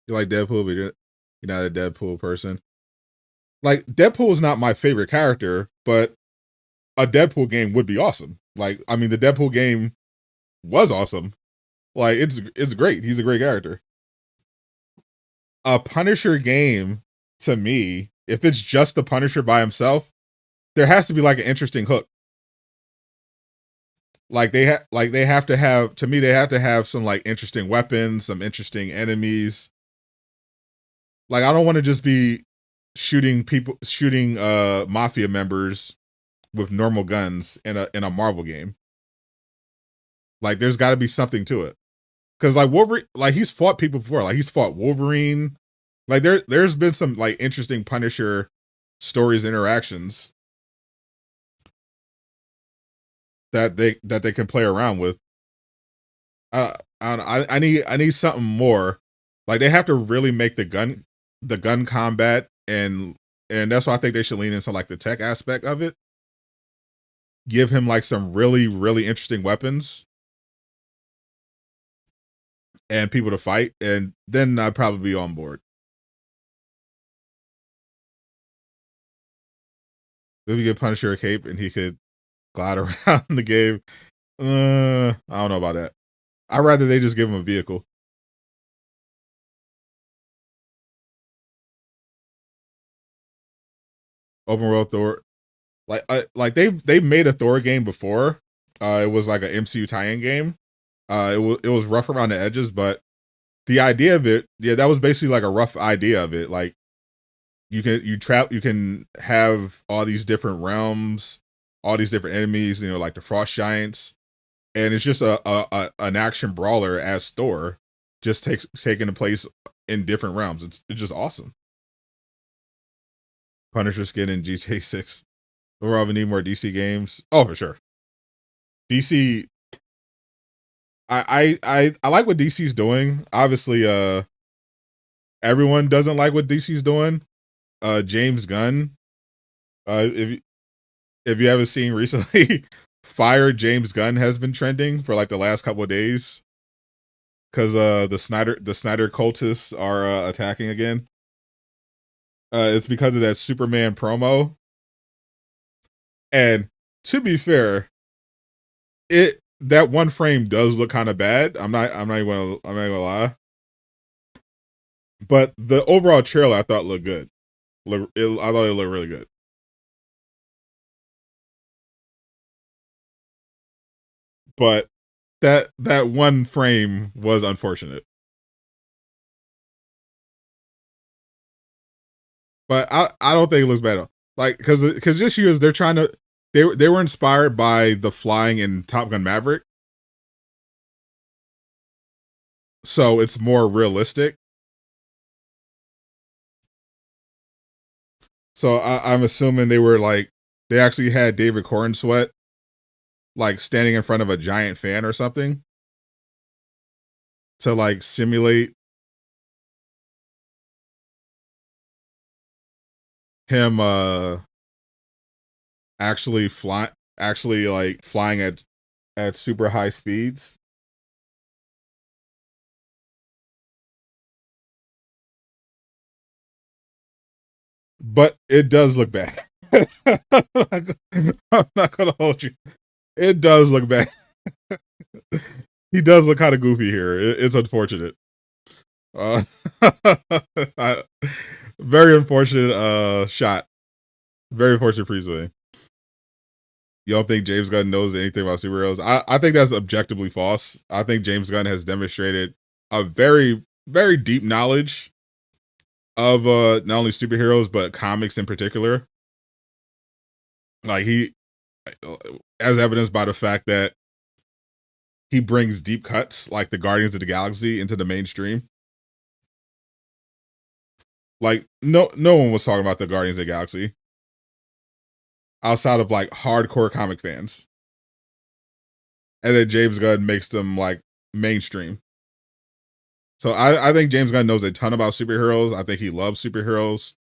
You like Deadpool, but you're not a Deadpool person. Like, Deadpool is not my favorite character, but a Deadpool game would be awesome. Like, I mean, the Deadpool game was awesome. Like, it's great. He's a great character. A Punisher game, to me, if it's just the Punisher by himself, there has to be like an interesting hook. Like they have to have, to me, they have to have some like interesting weapons, some interesting enemies. Like, I don't want to just be shooting mafia members with normal guns in a Marvel game. Like, there's got to be something to it. Because like Wolverine, like he's fought people before. Like, he's fought Wolverine. Like, there's been some like interesting Punisher stories, interactions that they can play around with. I need something more. Like, they have to really make the gun combat, and that's why I think they should lean into like the tech aspect of it. Give him like some really interesting weapons and people to fight, and then I'd probably be on board. If you give Punisher a cape and he could glide around the game, I don't know about that. I'd rather they just give him a vehicle. Open world Thor, like they've made a Thor game before. It was like an MCU tie-in game. It was rough around the edges, but the idea of it, yeah, that was basically like a rough idea of it. Like, you can have all these different realms, all these different enemies, like the frost giants, and it's just an action brawler as Thor, just taking place in different realms. It's just awesome. Punisher skin in GTA 6. Overall, we need more DC games. Oh, for sure. DC, I like what DC's doing. Obviously, everyone doesn't like what DC's doing. James Gunn, if you haven't seen recently, Fire James Gunn has been trending for like the last couple of days because the Snyder cultists are attacking again. It's because of that Superman promo And to be fair, that one frame does look kind of bad. I'm not even gonna lie. But the overall trailer I thought looked good. I thought it looked really good. But that one frame was unfortunate. But I don't think it looks bad. Like because this year they're trying to they were inspired by the flying in Top Gun Maverick, so it's more realistic. So I'm assuming they actually had David Cornsweet like standing in front of a giant fan or something to like simulate him actually like flying at super high speeds. But it does look bad. I'm not gonna hold you. It does look bad. He does look kind of goofy here. It's unfortunate. Uh, very unfortunate shot. Very unfortunate freeze wing. You don't think James Gunn knows anything about superheroes? I think that's objectively false. I think James Gunn has demonstrated a very, very deep knowledge of not only superheroes but comics in particular. Like he, as evidenced by the fact that he brings deep cuts like the Guardians of the Galaxy into the mainstream. Like no one was talking about the Guardians of the Galaxy outside of like hardcore comic fans. And then James Gunn makes them like mainstream. So I think James Gunn knows a ton about superheroes. I think he loves superheroes.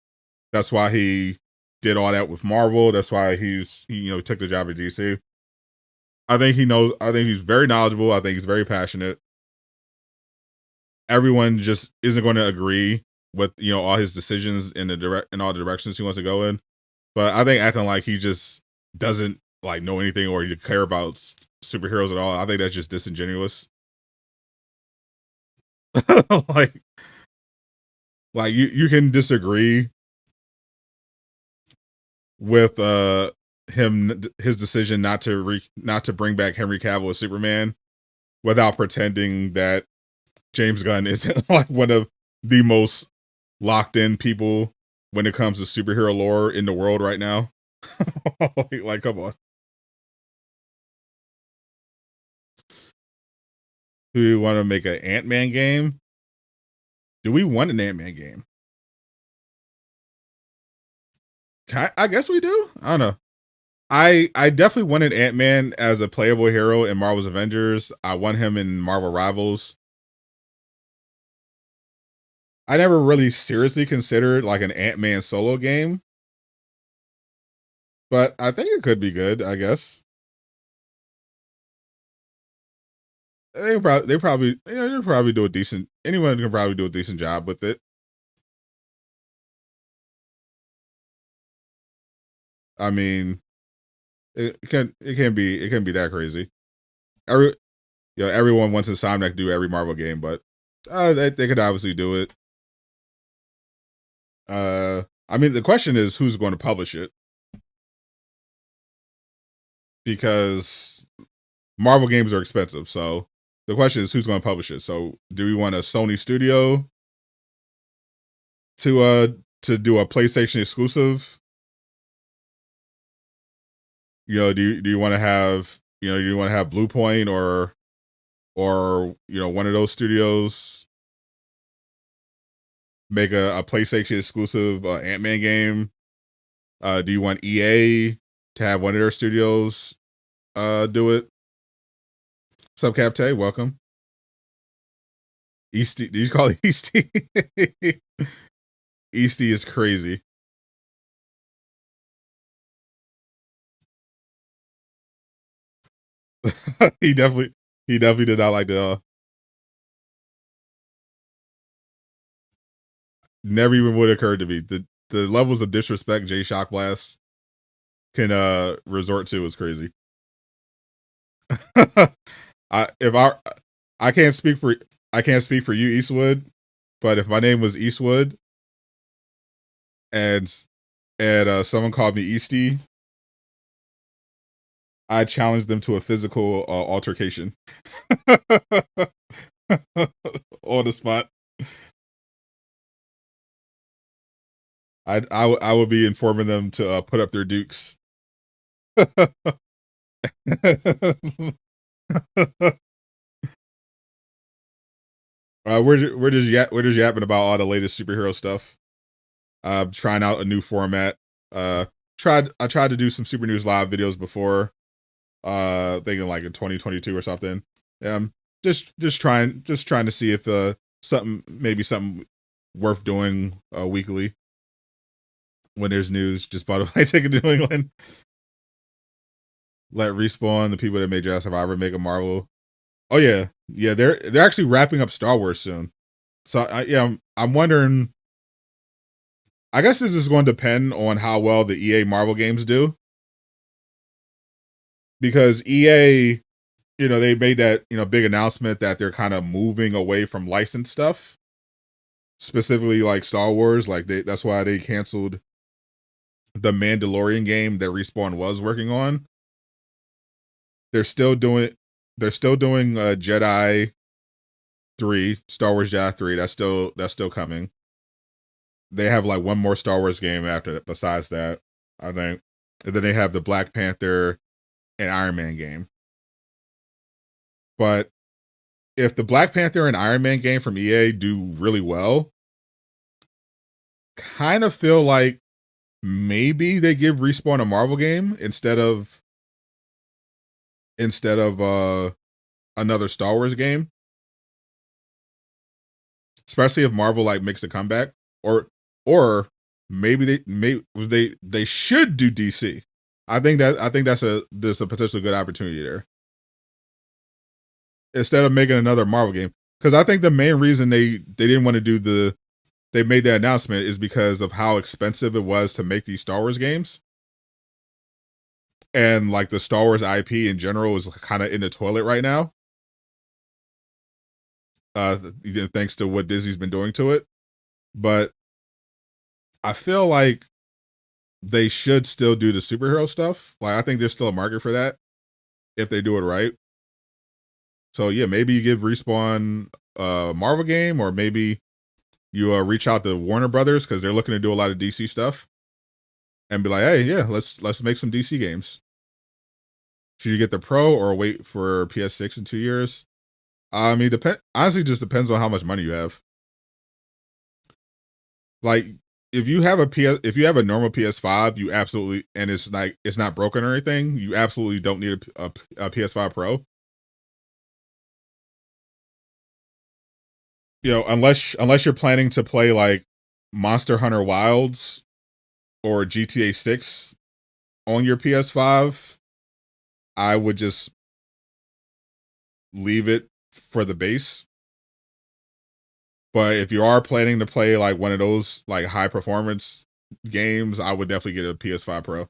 That's why he did all that with Marvel. That's why he took the job at DC. I think he knows. I think he's very knowledgeable. I think he's very passionate. Everyone just isn't going to agree with all his decisions in all the directions he wants to go in. But I think acting like he just doesn't like know anything or you care about superheroes at all, I think that's just disingenuous. like you can disagree with his decision not to bring back Henry Cavill as Superman without pretending that James Gunn isn't like one of the most locked in people when it comes to superhero lore in the world right now. like come on. Do we want to make an Ant-Man game? Do we want an Ant-Man game? I guess we do. I don't know. I definitely wanted Ant-Man as a playable hero in Marvel's Avengers. I want him in Marvel Rivals. I never really seriously considered like an Ant-Man solo game, but I think it could be good. I guess they probably do a decent. Anyone can probably do a decent job with it. I mean, it can be that crazy. Every everyone wants Insomniac to do every Marvel game, but they could obviously do it. I mean, the question is who's going to publish it because Marvel games are expensive. So the question is who's going to publish it. So do we want a Sony studio to do a PlayStation exclusive? Do you want to have do you want to have Blue Point or one of those studios make a PlayStation exclusive Ant-Man game? Do you want EA to have one of their studios do it? Sub Capte, welcome. Easty, do you call it Easty? Easty is crazy. he definitely did not like the never even would have occurred to me. The levels of disrespect Jay Shock Blast can resort to is crazy. If I can't speak for you, Eastwood, but if my name was Eastwood and someone called me Easty, I challenged them to a physical altercation on the spot. I would be informing them to put up their dukes. Where does you happen about all the latest superhero stuff? Trying out a new format. I tried to do some Super News Live videos before. Thinking like in 2022 or something. Just trying to see if something worth doing weekly when there's news. Just bought a flight ticket to New England. Let Respawn, the people that made Jedi Survivor, make a Marvel. Oh yeah, they're actually wrapping up Star Wars soon. So I'm wondering. I guess this is going to depend on how well the EA Marvel games do, because EA, they made that big announcement that they're kind of moving away from licensed stuff, specifically like Star Wars. Like that's why they canceled the Mandalorian game that Respawn was working on. They're still doing Jedi 3, Star Wars Jedi 3. That's still coming. They have like one more Star Wars game after that, besides that, I think. And then they have the Black Panther and Iron Man game. But if the Black Panther and Iron Man game from EA do really well, kind of feel like maybe they give Respawn a Marvel game instead of another Star Wars game. Especially if Marvel like makes a comeback, or maybe they should do DC. I think there's a potentially good opportunity there. Instead of making another Marvel game, because I think the main reason they didn't want to they made that announcement is because of how expensive it was to make these Star Wars games, and like the Star Wars IP in general is kind of in the toilet right now. Thanks to what Disney's been doing to it, but I feel like they should still do the superhero stuff. Like I think there's still a market for that if they do it right. So yeah, maybe you give Respawn a Marvel game, or maybe you reach out to Warner Brothers because they're looking to do a lot of DC stuff, and be like, hey, yeah, let's make some DC games. Should you get the Pro or wait for PS6 in 2 years? I mean, honestly, just depends on how much money you have. Like, if you have a normal PS5, you absolutely, and it's not broken or anything, you absolutely don't need a PS5 Pro. Unless you're planning to play like Monster Hunter Wilds or GTA 6 on your PS5, I would just leave it for the base. But if you are planning to play like one of those like high performance games, I would definitely get a PS5 Pro.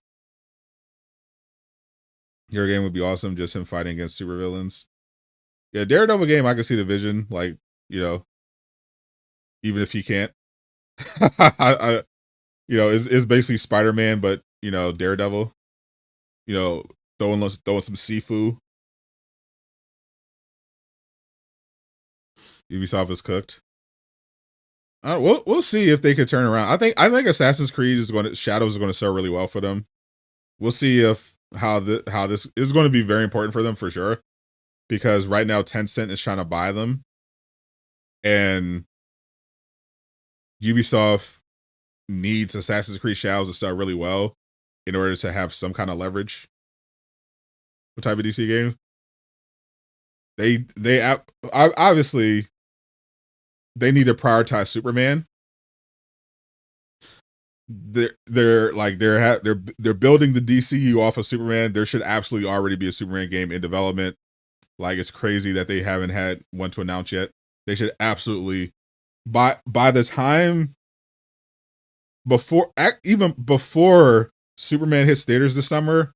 Your game would be awesome, just him fighting against supervillains. Yeah, Daredevil game, I can see the vision, like, even if he can't. It's basically Spider-Man, but Daredevil. Throwing some Sifu. Ubisoft is cooked. We'll see if they could turn around. I think Assassin's Creed Shadows is going to sell really well for them. We'll see if how this is going to be very important for them for sure, because right now Tencent is trying to buy them, and Ubisoft needs Assassin's Creed Shadows to sell really well in order to have some kind of leverage. What type of DC game? They obviously they need to prioritize Superman. They're building the DCU off of Superman. There should absolutely already be a Superman game in development. Like, it's crazy that they haven't had one to announce yet. They should absolutely, by the time before Superman hits theaters this summer,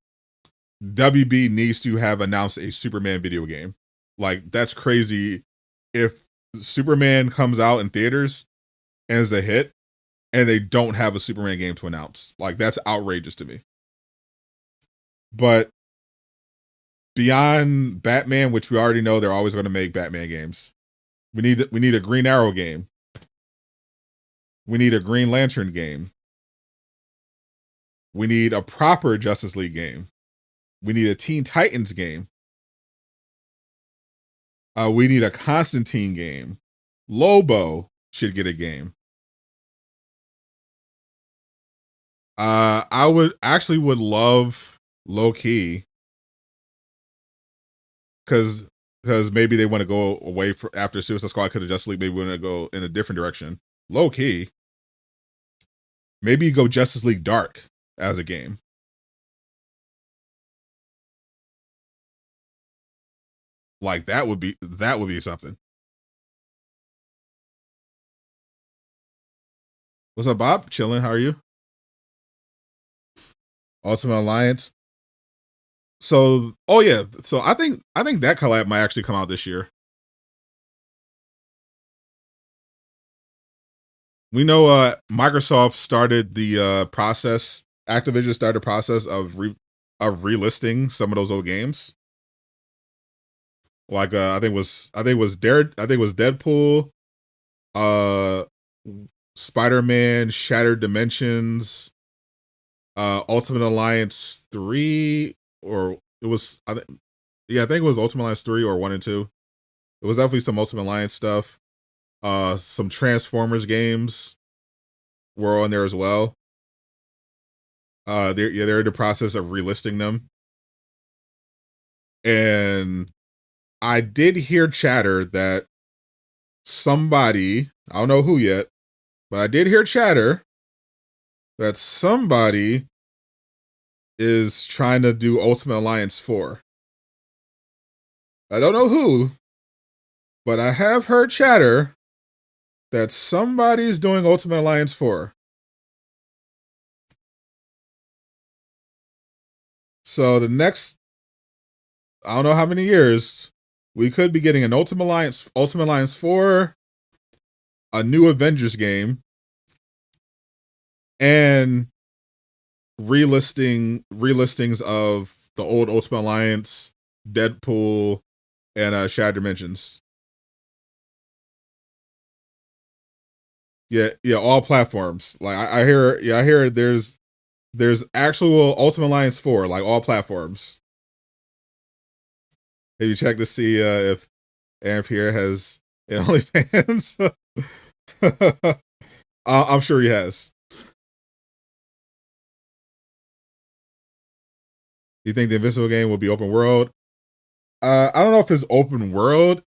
WB needs to have announced a Superman video game. Like, that's crazy. If Superman comes out in theaters and is a hit, and they don't have a Superman game to announce, like, that's outrageous to me. But beyond Batman, which we already know they're always going to make Batman games, we need a Green Arrow game. We need a Green Lantern game. We need a proper Justice League game. We need a Teen Titans game. We need a Constantine game. Lobo should get a game. I would love low key, because maybe they want to go away from after Suicide Squad could have Justice League. Maybe we want to go in a different direction. Low key, maybe you go Justice League Dark as a game. Like, that would be something. What's up, Bob? Chilling. How are you? Ultimate Alliance. So, oh yeah. So I think that collab might actually come out this year. We know Microsoft started the process. Activision started the process of relisting some of those old games. Like I think it was Deadpool, Spider-Man, Shattered Dimensions, Ultimate Alliance 3, or it was I think it was Ultimate Alliance 3 or 1 and 2. It was definitely some Ultimate Alliance stuff. Some Transformers games were on there as well. They're in the process of relisting them. And I did hear chatter that somebody, I don't know who yet, but I did hear chatter that somebody is trying to do Ultimate Alliance 4. I don't know who, but I have heard chatter that somebody's doing Ultimate Alliance 4. So the next, I don't know how many years, we could be getting an Ultimate Alliance 4, a new Avengers game, and relistings of the old Ultimate Alliance, Deadpool, and Shattered Dimensions. Yeah, all platforms. Like I hear there's actual Ultimate Alliance 4, like all platforms. Have you checked to see if Aaron Pierre has an OnlyFans? I'm sure he has. You think the Invincible game will be open world? I don't know if it's open world.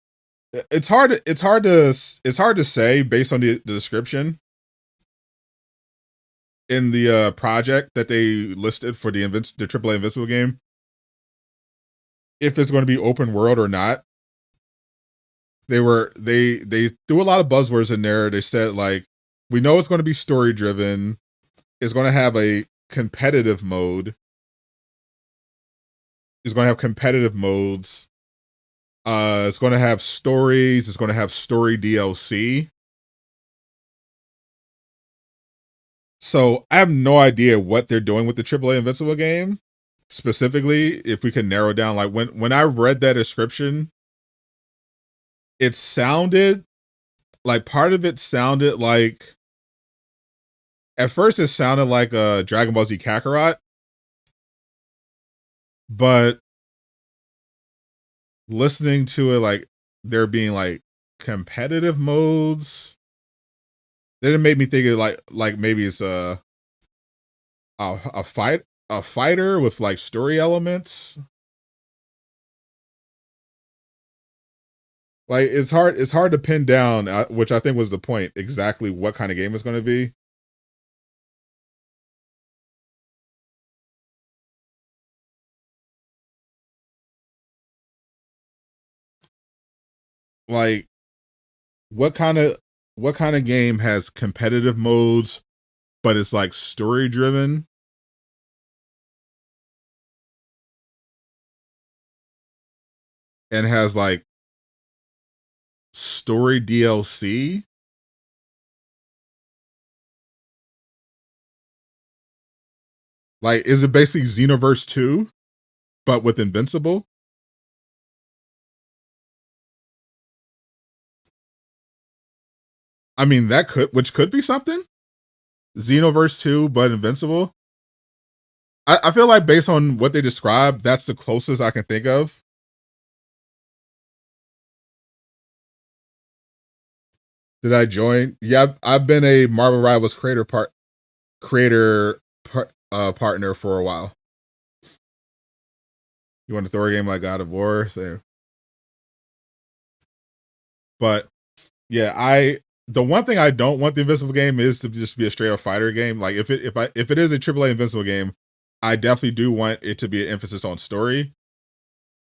It's hard to say based on the description in the project that they listed for the AAA Invincible game, if it's going to be open world or not. They threw a lot of buzzwords in there. They said, like, we know it's going to be story driven. It's going to have a competitive mode. It's going to have competitive modes. It's going to have stories. It's going to have story DLC. So I have no idea what they're doing with the AAA Invincible game specifically. If we can narrow down, like when I read that description, it sounded like, part of it sounded like, at first it sounded like a Dragon Ball Z Kakarot, but listening to it, like, there being like competitive modes, then it made me think of like maybe it's a fighter with like story elements. Like, it's hard to pin down, which I think was the point, exactly what kind of game it's going to be. Like, what kind of game has competitive modes, but it's like story driven? and has like story DLC. Like, is it basically Xenoverse 2, but with Invincible? I mean, which could be something. Xenoverse 2, but Invincible. I feel like based on what they described, that's the closest I can think of. Did I join? Yeah, I've been a Marvel Rivals partner for a while. You want to throw a game like God of War? Same. But yeah, the one thing I don't want the Invincible game is to just be a straight up fighter game. Like if it is a AAA Invincible game, I definitely do want it to be an emphasis on story.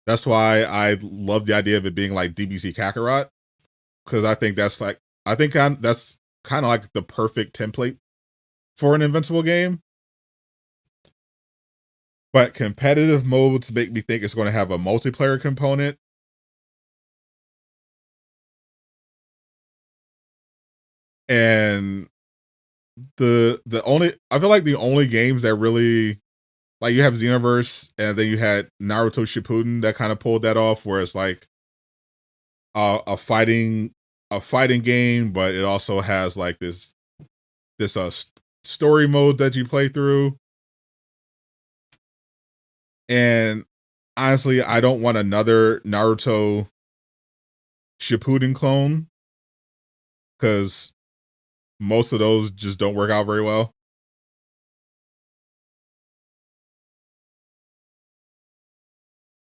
That's why I love the idea of it being like DBZ Kakarot, because I think that's that's kind of like the perfect template for an Invincible game. But competitive modes make me think it's going to have a multiplayer component. And I feel like the only games that really, like, you have Xenoverse and then you had Naruto Shippuden that kind of pulled that off, where it's like a fighting game, but it also has like this story mode that you play through. And honestly, I don't want another Naruto Shippuden clone, because most of those just don't work out very well.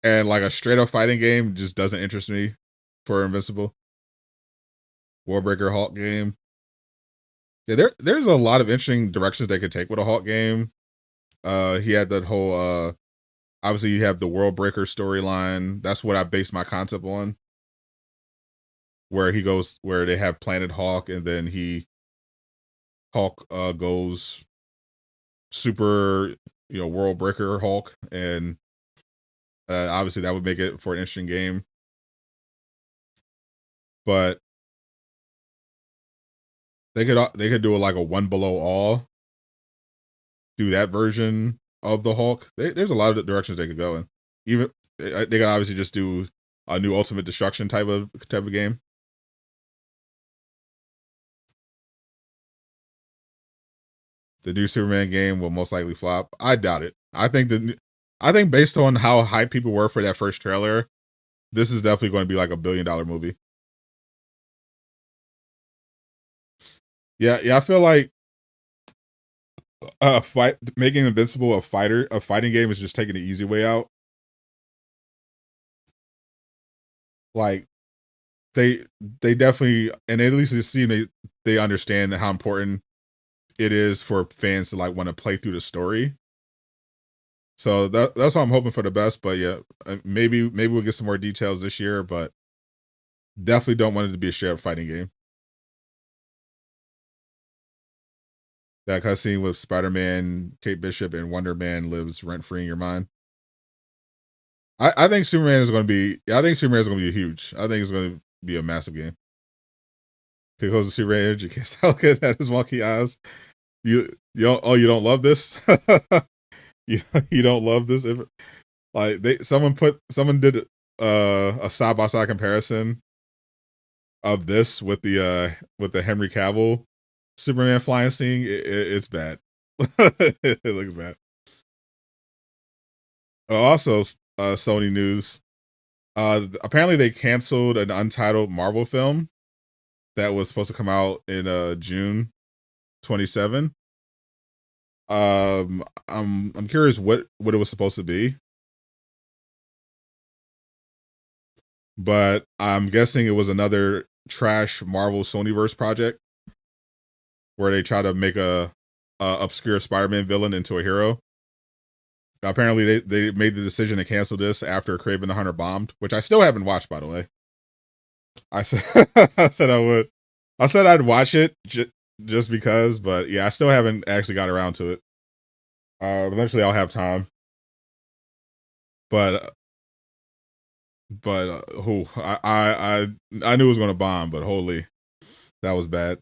And like a straight up fighting game just doesn't interest me for Invincible. Warbreaker Hulk game. Yeah, there's a lot of interesting directions they could take with a Hulk game. He had that whole obviously you have the World Breaker storyline. That's what I based my concept on. Where they have Planet Hulk, and then Hulk goes super, World Breaker Hulk, and obviously that would make it for an interesting game. But they could do like a One Below All, do that version of the Hulk. There's a lot of directions they could go in. Even they could obviously just do a new Ultimate Destruction type of game. The new Superman game will most likely flop. I doubt it. I think based on how hyped people were for that first trailer, this is definitely going to be like $1 billion movie. Yeah, I feel like making Invincible a fighting game is just taking the easy way out. Like they definitely, and at least it seems they understand how important it is for fans to like want to play through the story. So that's why I'm hoping for the best. But yeah, maybe we'll get some more details this year, but definitely don't want it to be a straight up fighting game. That cutscene with Spider-Man, Kate Bishop, and Wonder Man lives rent free in your mind. I think Superman is going to be. I think Superman is going to be huge. I think it's going to be a massive game. Because the Superman, you can't stop looking at his wonky eyes. You don't love this. you don't love this. Like someone did a side by side comparison of this with the Henry Cavill Superman flying scene. It's bad. It looks bad. Also, Sony news. Apparently they canceled an untitled Marvel film that was supposed to come out in June 27. I'm curious what it was supposed to be, but I'm guessing it was another trash Marvel Sonyverse project where they try to make a obscure Spider-Man villain into a hero. Apparently, they made the decision to cancel this after Kraven the Hunter bombed, which I still haven't watched, by the way. I said I said I would. I said I'd watch it just because, but yeah, I still haven't actually got around to it. Eventually, I'll have time. But but I knew it was gonna bomb, but holy, that was bad.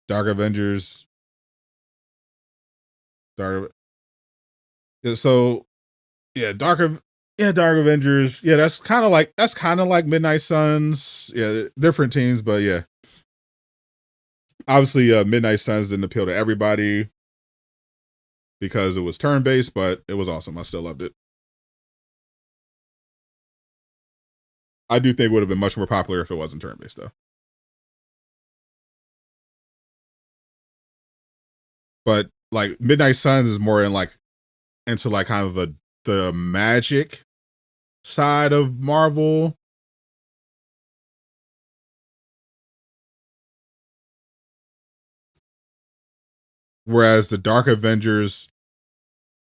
Dark Avengers, Dark. Yeah, so yeah, Dark Avengers. Yeah, that's kind of like Midnight Suns. Yeah, different teams, but yeah, obviously, Midnight Suns didn't appeal to everybody because it was turn based, but it was awesome. I still loved it. I do think it would have been much more popular if it wasn't turn based though. But like Midnight Suns is more into like kind of the magic side of Marvel. Whereas the Dark Avengers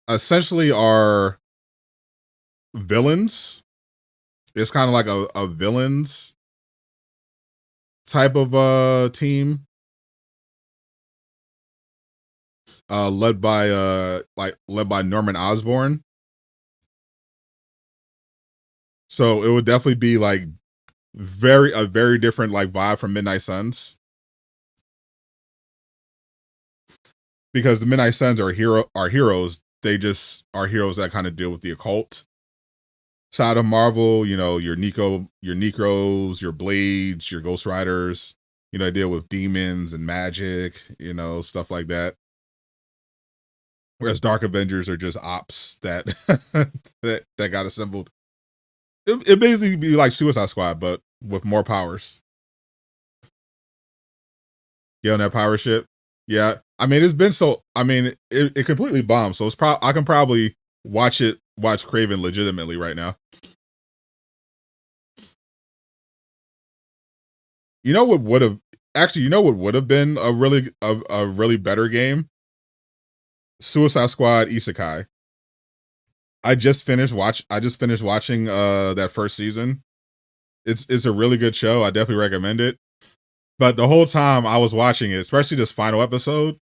essentially are villains. It's kind of like a villains type of team. Led by Norman Osborn. So it would definitely be like a very different like vibe from Midnight Suns. Because the Midnight Suns are heroes. They just are heroes that kind of deal with the occult side of Marvel. You know, your Necros, your Blades, your Ghost Riders. You know, they deal with demons and magic. You know, stuff like that. Whereas Dark Avengers are just ops that that got assembled. It basically be like Suicide Squad, but with more powers. Get on that power ship. Yeah, I mean it's been so. I mean it completely bombed, so I can probably watch Craven legitimately right now. You know what would have actually? You know what would have been a really better game? Suicide Squad Isekai. I just finished watching that first season. It's a really good show. I definitely recommend it. But the whole time I was watching it, especially this final episode,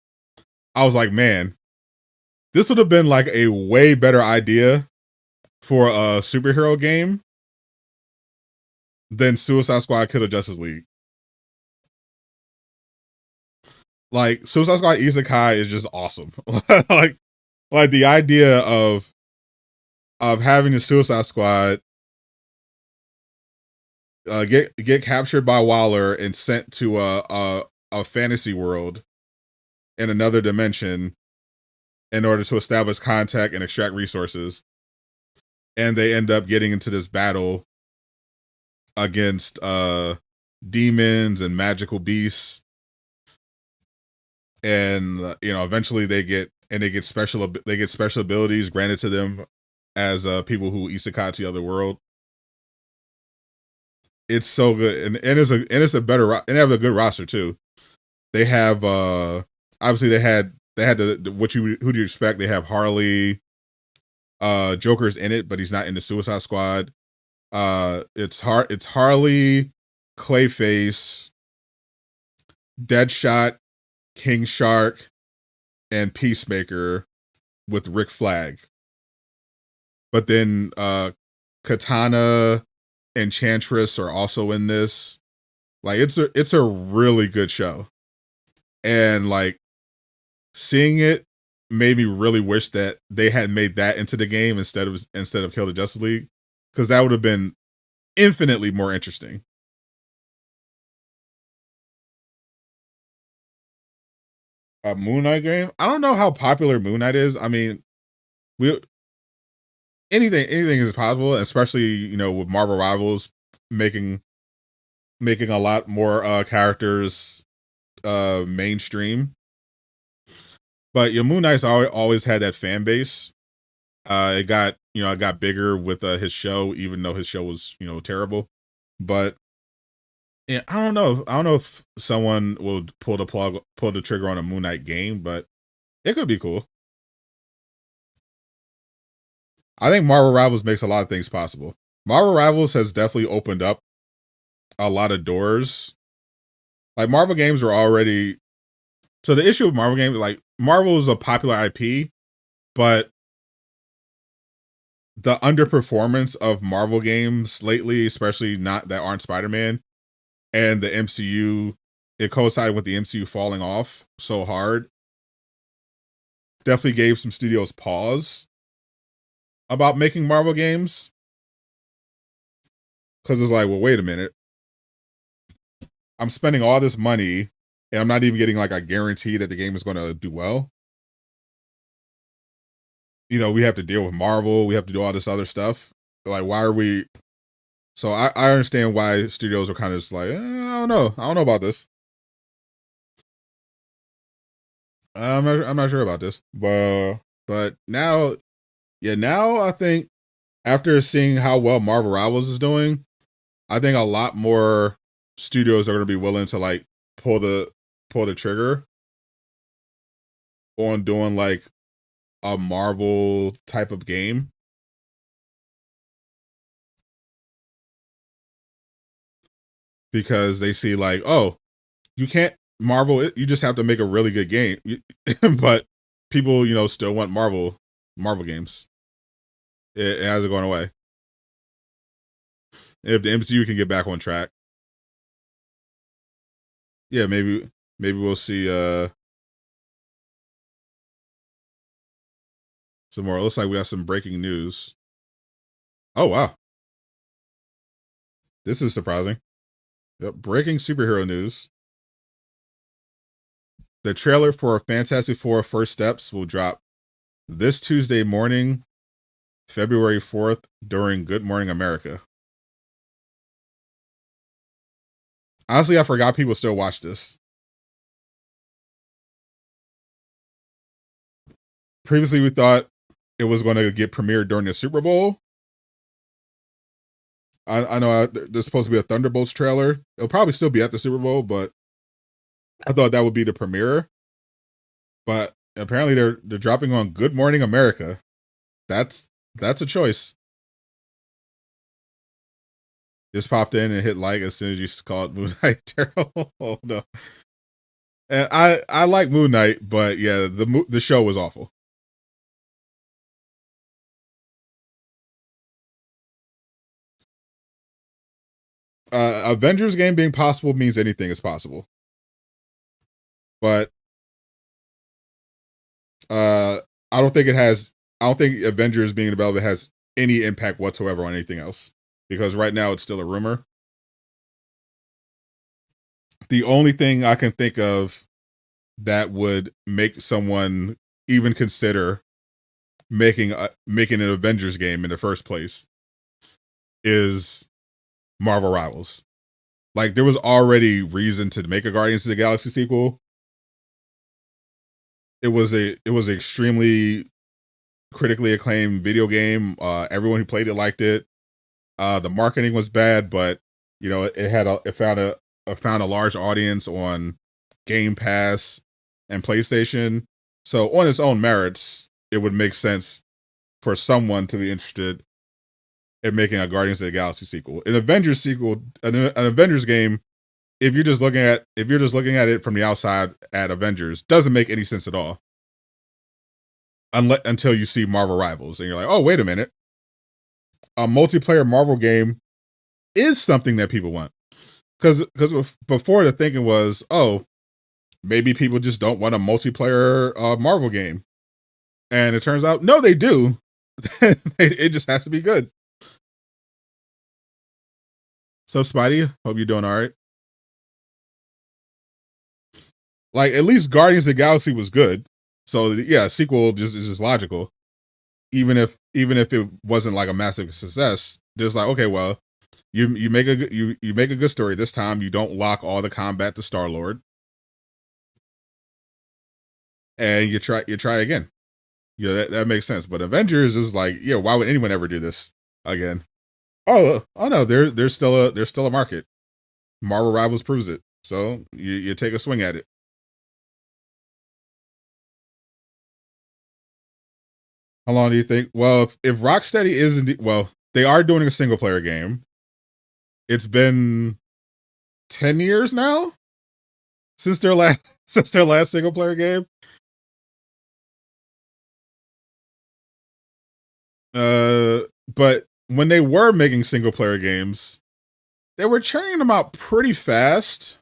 I was like, man, this would have been like a way better idea for a superhero game than Suicide Squad Kill the Justice League. Like Suicide Squad Isekai is just awesome. like like the idea of having the Suicide Squad get captured by Waller and sent to a fantasy world in another dimension in order to establish contact and extract resources. And they end up getting into this battle against demons and magical beasts. And you know, eventually they get special abilities granted to them as people who isekai to the other world. It's so good, and it's a better and they have a good roster too. They have obviously they had the who do you expect? They have Harley, Joker's in it, but he's not in the Suicide Squad. It's Harley, Clayface, Deadshot, King Shark, and Peacemaker with Rick Flag. But then Katana, Enchantress are also in this. Like it's a really good show. And like seeing it made me really wish that they had made that into the game instead of Kill the Justice League, because that would have been infinitely more interesting. A Moon Knight game? I don't know how popular Moon Knight is. I mean, we anything is possible, especially you know with Marvel Rivals making a lot more characters mainstream. But your Moon Knight's always had that fan base. It got bigger with his show, even though his show was terrible. But yeah, I don't know. I don't know if someone will pull the trigger on a Moon Knight game, but it could be cool. I think Marvel Rivals makes a lot of things possible. Marvel Rivals has definitely opened up a lot of doors. Like Marvel games were already. So the issue with Marvel games, like Marvel is a popular IP, but the underperformance of Marvel games lately, especially not that aren't Spider-Man, and the MCU, it coincided with the MCU falling off so hard. Definitely gave some studios pause about making Marvel games. Because it's like, well, wait a minute. I'm spending all this money and I'm not even getting like a guarantee that the game is going to do well. You know, we have to deal with Marvel. We have to do all this other stuff. Like, why are we? So I understand why studios are kind of just like, I don't know. I don't know about this. I'm not sure about this. But now, yeah, now I think after seeing how well Marvel Rivals is doing, I think a lot more studios are going to be willing to like pull the trigger on doing like a Marvel type of game, because they see like, oh, you can't Marvel it, you just have to make a really good game. But people, you know, still want Marvel games. It hasn't gone away. If the MCU can get back on track, yeah, maybe we'll see some more. It looks like we got some breaking news. Oh wow, this is surprising. Yep, breaking superhero news. The trailer for Fantastic Four First Steps will drop this Tuesday morning, February 4th, during Good Morning America. Honestly, I forgot people still watch this. Previously, we thought it was going to get premiered during the Super Bowl. I know there's supposed to be a Thunderbolts trailer. It'll probably still be at the Super Bowl, but I thought that would be the premiere. But apparently, they're dropping on Good Morning America. That's a choice. Just popped in and hit like as soon as you called Moon Knight terrible. Oh, no. And I like Moon Knight, but yeah, the show was awful. Avengers game being possible means anything is possible. But I don't think it has. I don't think Avengers being developed has any impact whatsoever on anything else, because right now it's still a rumor. The only thing I can think of that would make someone even consider making an Avengers game in the first place is Marvel Rivals. Like, there was already reason to make a Guardians of the Galaxy sequel. It was an extremely critically acclaimed video game. Everyone who played it liked it. The marketing was bad, but you know, it found a large audience on Game Pass and PlayStation. So on its own merits, it would make sense for someone to be interested in making a Guardians of the Galaxy sequel. An Avengers sequel, an Avengers game, if you're just looking at it from the outside at Avengers, doesn't make any sense at all. Until you see Marvel Rivals and you're like, oh, wait a minute. A multiplayer Marvel game is something that people want. Because before the thinking was, oh, maybe people just don't want a multiplayer Marvel game. And it turns out, no, they do. It just has to be good. So, Spidey, hope you're doing all right. Like, at least Guardians of the Galaxy was good. So, yeah, a sequel is just logical. Even if it wasn't like a massive success, just like, okay, well, you make a good story. This time, you don't lock all the combat to Star-Lord, and you try again. Yeah, that makes sense. But Avengers is like, yeah, why would anyone ever do this again? Oh no, there's still a market. Marvel Rivals proves it. So you take a swing at it. How long do you think? Well, if Rocksteady is indeed, well, they are doing a single player game. It's been 10 years now since their last single player game. But when they were making single player games, they were churning them out pretty fast.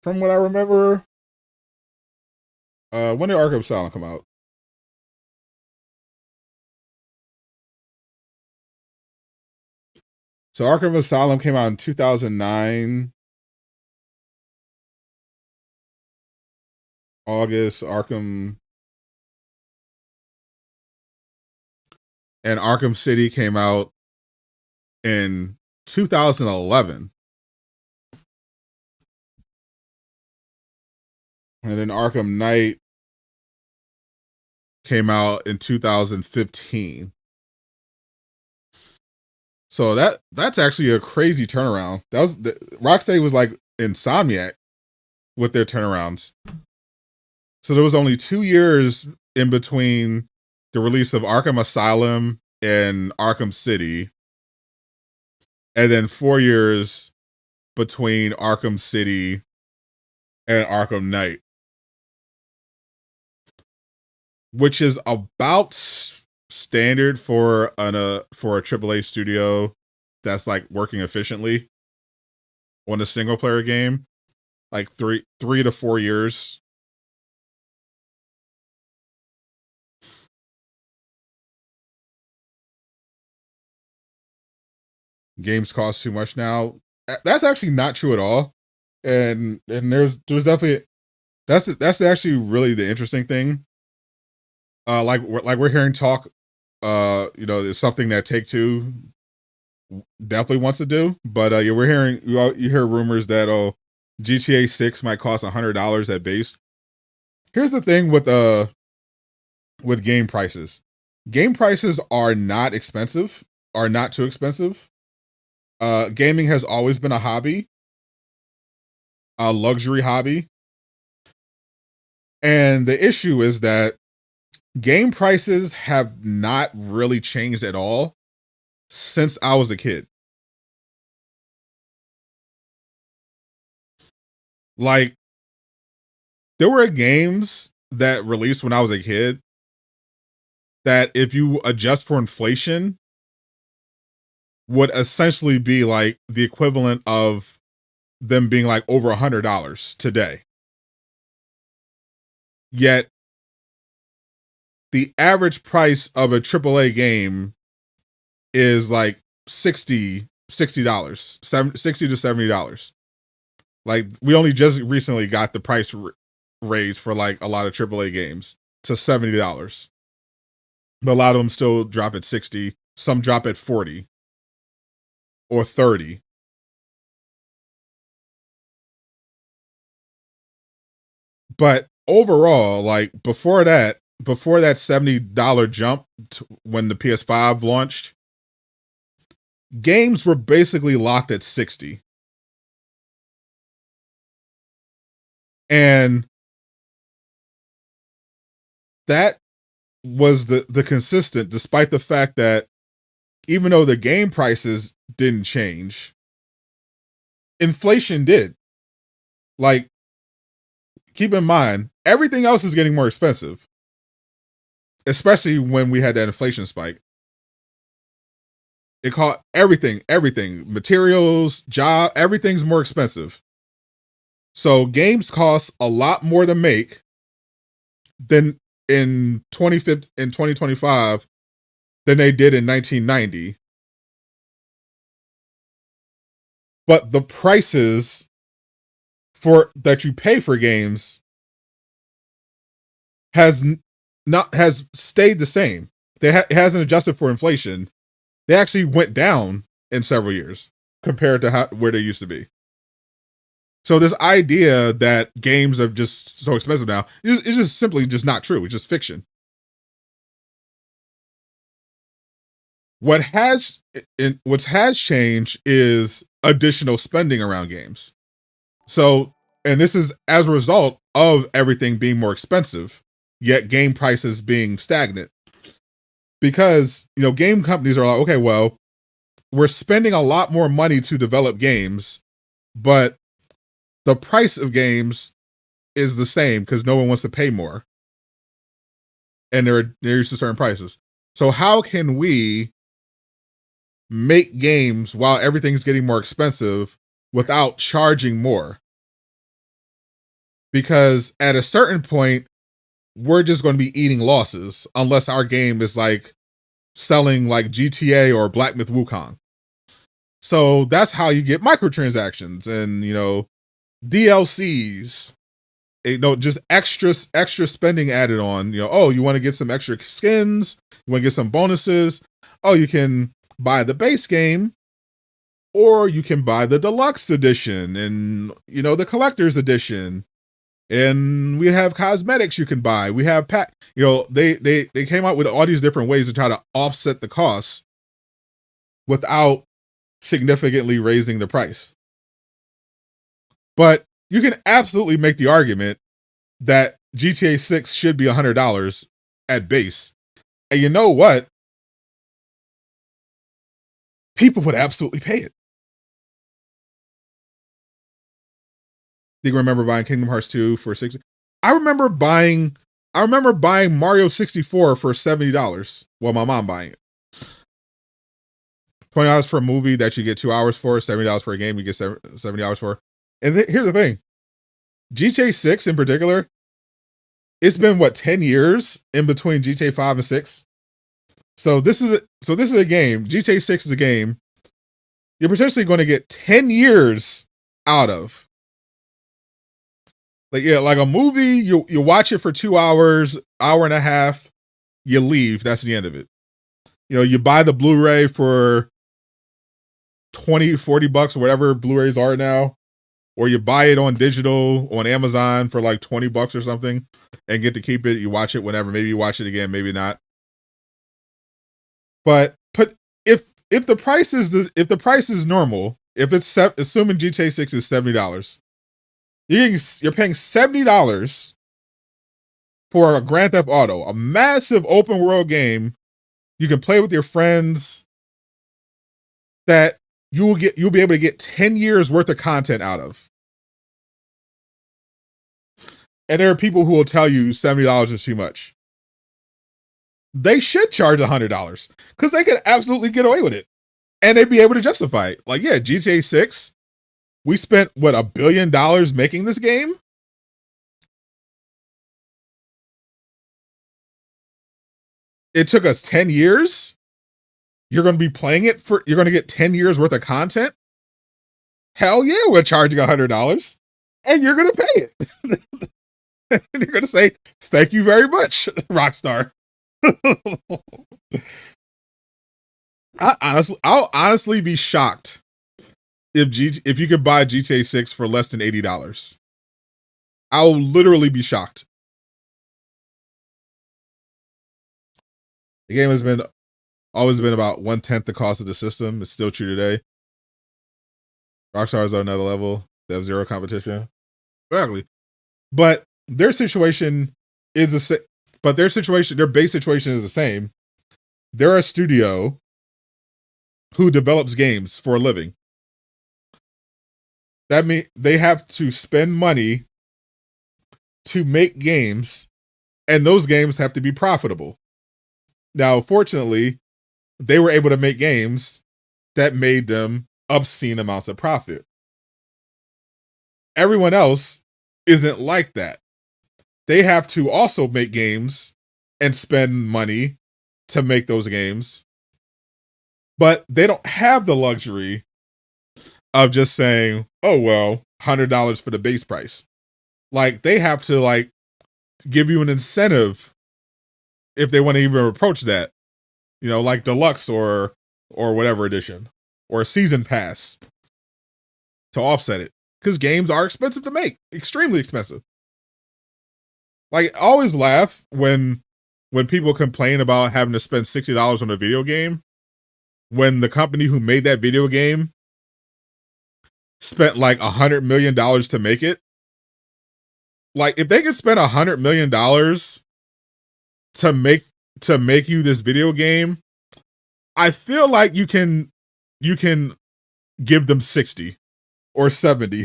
From what I remember, when did Arkham Asylum come out? So Arkham Asylum came out in 2009. August, Arkham City came out in 2011. And then Arkham Knight came out in 2015. So that's actually a crazy turnaround. That was Rocksteady was like Insomniac with their turnarounds. So there was only 2 years in between the release of Arkham Asylum and Arkham City, and then 4 years between Arkham City and Arkham Knight, which is about standard for a AAA studio that's like working efficiently on a single player game, like 3 to 4 years. Games cost too much now. That's actually not true at all. And there's definitely that's actually really the interesting thing. Like we're hearing talk. It's something that Take-Two definitely wants to do. But yeah, we're hearing you hear rumors that GTA 6 might cost $100 at base. Here's the thing with game prices. Game prices are not expensive, are not too expensive. Gaming has always been a hobby, a luxury hobby. And the issue is that game prices have not really changed at all since I was a kid. Like, there were games that released when I was a kid that if you adjust for inflation would essentially be like the equivalent of them being like over $100 today. Yet the average price of a AAA game is like $60 to $70. Like, we only just recently got the price raised for like a lot of AAA games to $70. But a lot of them still drop at 60. Some drop at 40 or 30. But overall, like before that $70 jump when the PS5 launched, games were basically locked at 60. And that was the consistent, despite the fact that even though the game prices didn't change, inflation did. Like, keep in mind, everything else is getting more expensive, especially when we had that inflation spike. It caught everything, materials, job, everything's more expensive. So games cost a lot more to make than in 2025 than they did in 1990. But the prices for that you pay for games has stayed the same. It hasn't adjusted for inflation. They actually went down in several years compared to where they used to be. So this idea that games are just so expensive now is just simply just not true. It's just fiction. What has changed is additional spending around games. So, and this is as a result of everything being more expensive, yet game prices being stagnant. Because, game companies are like, okay, well, we're spending a lot more money to develop games, but the price of games is the same because no one wants to pay more. and they're used to certain prices. So how can we make games while everything's getting more expensive without charging more? Because at a certain point, we're just going to be eating losses unless our game is like selling like GTA or Black Myth Wukong. So that's how you get microtransactions and, you know, DLCs, you know, just extra spending added on. You know, oh, you want to get some extra skins, you want to get some bonuses. Oh, you can buy the base game, or you can buy the deluxe edition and, you know, the collector's edition. And we have cosmetics you can buy. We have you know, they came out with all these different ways to try to offset the costs without significantly raising the price. But you can absolutely make the argument that GTA 6 should be $100 at base. And you know what? People would absolutely pay it. Do you remember buying Kingdom Hearts 2 for $60? I remember buying Mario 64 for $70. Well, my mom buying it. $20 for a movie that you get 2 hours for, $70 for a game you get $70 for. And here's the thing. GTA 6 in particular, it's been what, 10 years in between GTA 5 and 6. So this is a game. GTA 6 is a game you're potentially going to get 10 years out of. Like, yeah, like a movie, you watch it for 2 hours, hour and a half, you leave. That's the end of it. You know, you buy the Blu-ray for $20-$40 or whatever Blu-rays are now, or you buy it on digital on Amazon for like $20 or something and get to keep it. You watch it whenever. Maybe you watch it again, maybe not. But if the price is normal, if it's assuming GTA 6 is $70, you're paying $70 for a Grand Theft Auto, a massive open world game you can play with your friends that you'll be able to get 10 years worth of content out of. And there are people who will tell you $70 is too much. They should charge $100 because they could absolutely get away with it. And they'd be able to justify it. Like, yeah, GTA 6, we spent, what, $1 billion making this game? It took us 10 years? You're going to be playing it you're going to get 10 years worth of content? Hell yeah, we're charging $100. And you're going to pay it. And you're going to say, thank you very much, Rockstar. I'll honestly be shocked if you could buy GTA 6 for less than $80. I'll literally be shocked. The game has always been about 1/10 the cost of the system. It's still true today. Rockstar is on another level. They have zero competition. Exactly. But their situation is their base situation is the same. They're a studio who develops games for a living. That means they have to spend money to make games, and those games have to be profitable. Now, fortunately, they were able to make games that made them obscene amounts of profit. Everyone else isn't like that. They have to also make games and spend money to make those games, but they don't have the luxury of just saying, oh, well, $100 for the base price. Like, they have to, like, give you an incentive if they want to even approach that, you know, like deluxe or whatever edition or a season pass to offset it, because games are expensive to make, extremely expensive. Like, I always laugh when people complain about having to spend $60 on a video game when the company who made that video game spent like $100 million to make it. Like, if they could spend $100 million to make you this video game, I feel like you can give them 60 or 70.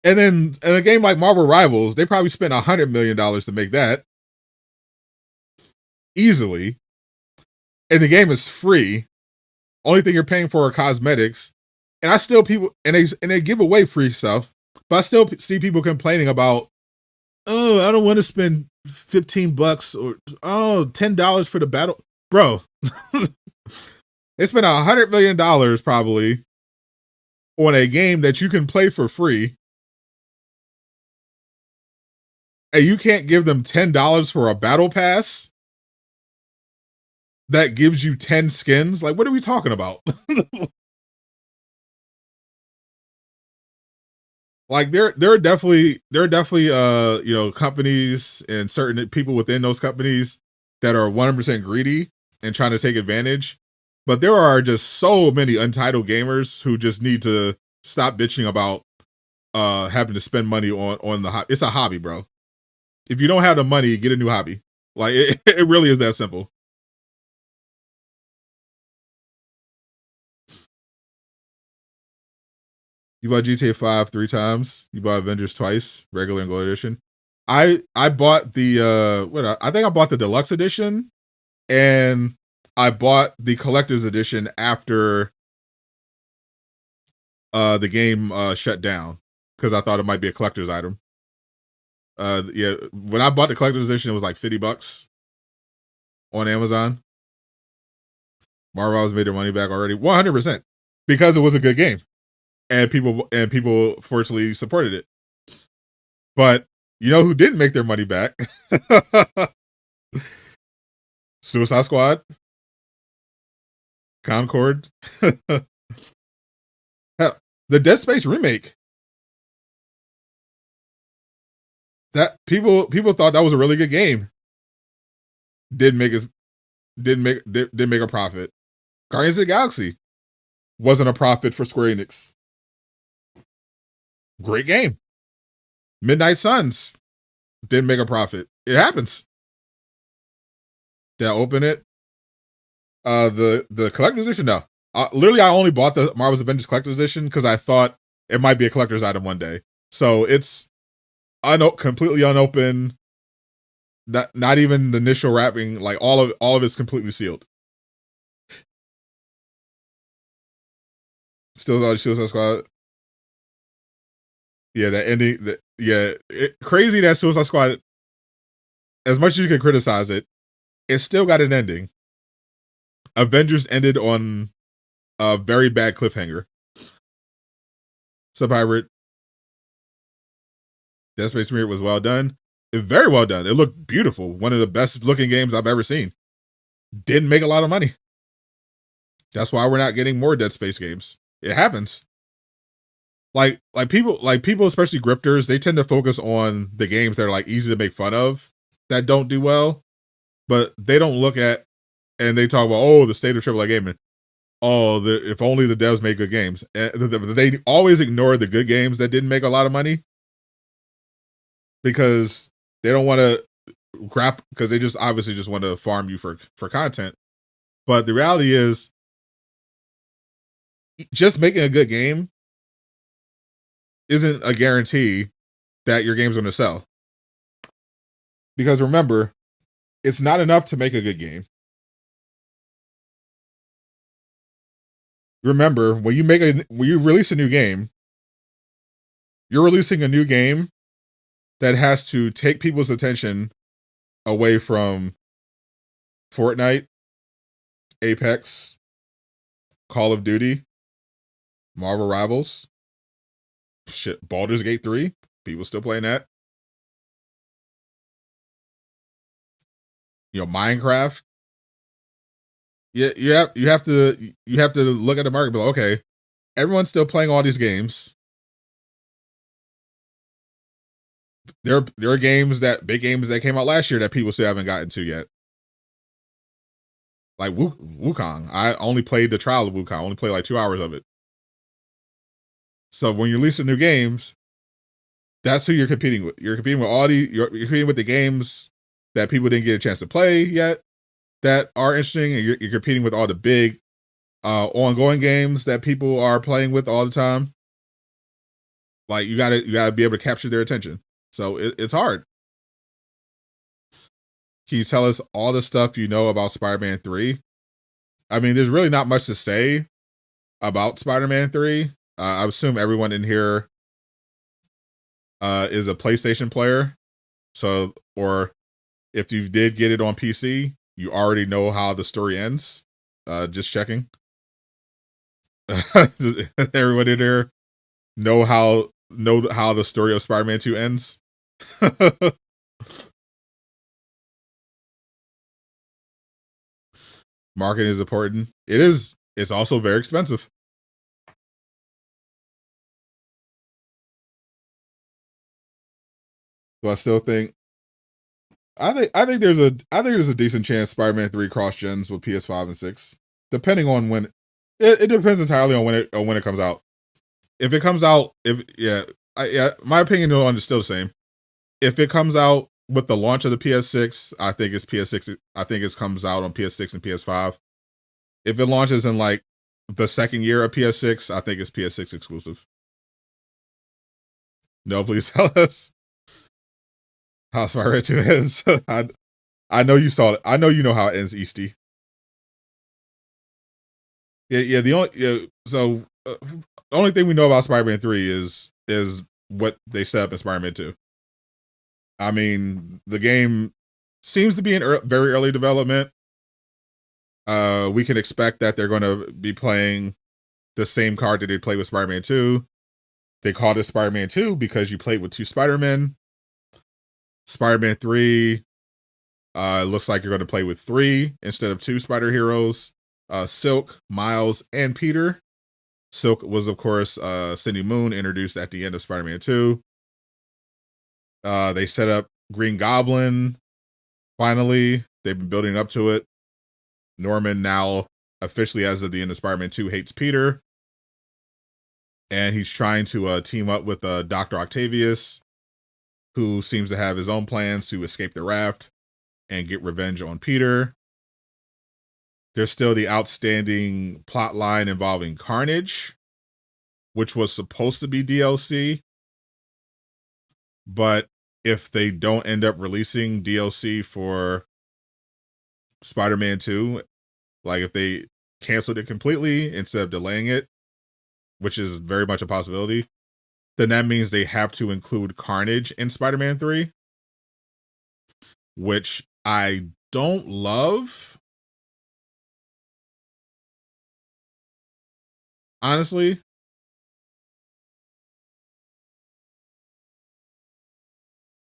And then in a game like Marvel Rivals, they probably spent $100 million to make that easily. And the game is free. Only thing you're paying for are cosmetics. And I still people and they give away free stuff, but I still see people complaining about, oh, I don't want to spend $15 or $10 for the battle, bro. They spent $100 million probably on a game that you can play for free, and you can't give them $10 for a battle pass that gives you 10 skins. Like, what are we talking about? Like there are definitely companies and certain people within those companies that are 100% greedy and trying to take advantage. But there are just so many untitled gamers who just need to stop bitching about having to spend money on the it's a hobby, bro. If you don't have the money, get a new hobby. Like it really is that simple. You bought GTA 5 3 times. You bought Avengers twice, regular and gold edition. I bought the I think I bought the deluxe edition, and I bought the collector's edition after the game shut down because I thought it might be a collector's item. Yeah, when I bought the collector's edition, it was like $50 on Amazon. Marvel's made their money back already, 100%, because it was a good game. And people fortunately supported it. But you know who didn't make their money back? Suicide Squad, Concord, hell, the Dead Space remake. That people thought that was a really good game. Didn't make a profit. Guardians of the Galaxy wasn't a profit for Square Enix. Great game. Midnight Suns didn't make a profit. It happens. Did I open it? The collector's edition? No. Literally, I only bought the Marvel's Avengers collector's edition because I thought it might be a collector's item one day. So it's completely unopened. Not even the initial wrapping. Like all of it's completely sealed. Still Suicide Squad. Yeah, that ending. Crazy that Suicide Squad. As much as you can criticize it, it still got an ending. Avengers ended on a very bad cliffhanger. Subhybrid. Dead Space remake was well done. It was very well done. It looked beautiful. One of the best looking games I've ever seen. Didn't make a lot of money. That's why we're not getting more Dead Space games. It happens. Like people, especially grifters, they tend to focus on the games that are like easy to make fun of, that don't do well, but they don't look at, and they talk about, the state of AAA gaming. If only the devs make good games. They always ignore the good games that didn't make a lot of money because they don't want to because they just obviously just want to farm you for content. But the reality is, just making a good game isn't a guarantee that your game's going to sell. Because remember, it's not enough to make a good game. Remember, when you release a new game, you're releasing a new game that has to take people's attention away from Fortnite, Apex, Call of Duty, Marvel Rivals, Baldur's Gate 3, people still playing that. Minecraft. Yeah, you have to look at the market and be like, okay, everyone's still playing all these games. There are big games that came out last year that people still haven't gotten to yet. Like Wukong. I only played the trial of Wukong. I only played like 2 hours of it. So when you're releasing new games, that's who you're competing with. You're competing with you're competing with the games that people didn't get a chance to play yet that are interesting, and you're competing with all the big ongoing games that people are playing with all the time. Like you gotta be able to capture their attention. So it's hard. Can you tell us all the stuff you know about Spider-Man 3? I mean, there's really not much to say about Spider-Man 3. I assume everyone in here is a PlayStation player. So, or if you did get it on PC, you already know how the story ends. Just checking. Everyone in there know how the story of Spider-Man 2 ends. Marketing is important. It is. It's also very expensive. But I still think I think there's a decent chance Spider-Man 3 cross gens with PS5 and 6, depending on when. It depends entirely on when it comes out. If it comes out, my opinion on is still the same. If it comes out with the launch of the PS6, I think it's PS6. I think it comes out on PS6 and PS5. If it launches in like the second year of PS6, I think it's PS6 exclusive. No, please tell us how Spider-Man 2 ends. I know you saw it. I know you know how it ends, Easty. Yeah. So the only thing we know about Spider-Man 3 is what they set up in Spider-Man 2. I mean, the game seems to be in very early development. We can expect that they're going to be playing the same card that they played with Spider-Man 2. They called it Spider-Man 2 because you played with two Spider-Men. Spider-Man 3 looks like you're going to play with 3 instead of 2 spider heroes. Silk, Miles, and Peter. Silk was, of course, Cindy Moon, introduced at the end of Spider-Man 2. They set up Green Goblin. Finally, they've been building up to it. Norman now, officially as of the end of Spider-Man 2, hates Peter. And he's trying to team up with Dr. Octavius, who seems to have his own plans to escape the raft and get revenge on Peter. There's still the outstanding plot line involving Carnage, which was supposed to be DLC. But if they don't end up releasing DLC for Spider-Man 2, like if they canceled it completely instead of delaying it, which is very much a possibility, then that means they have to include Carnage in Spider-Man 3, which I don't love. Honestly,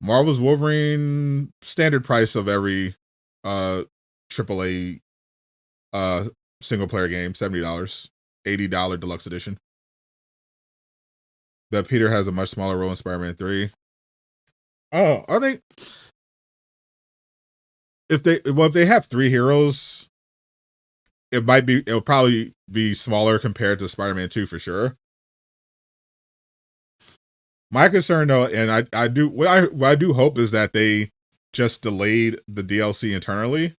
Marvel's Wolverine, standard price of every AAA single player game, $70, $80 deluxe edition. That Peter has a much smaller role in Spider-Man 3. Oh, I think if they have 3 heroes, it'll probably be smaller compared to Spider-Man 2 for sure. My concern though, and I do what I do hope is that they just delayed the DLC internally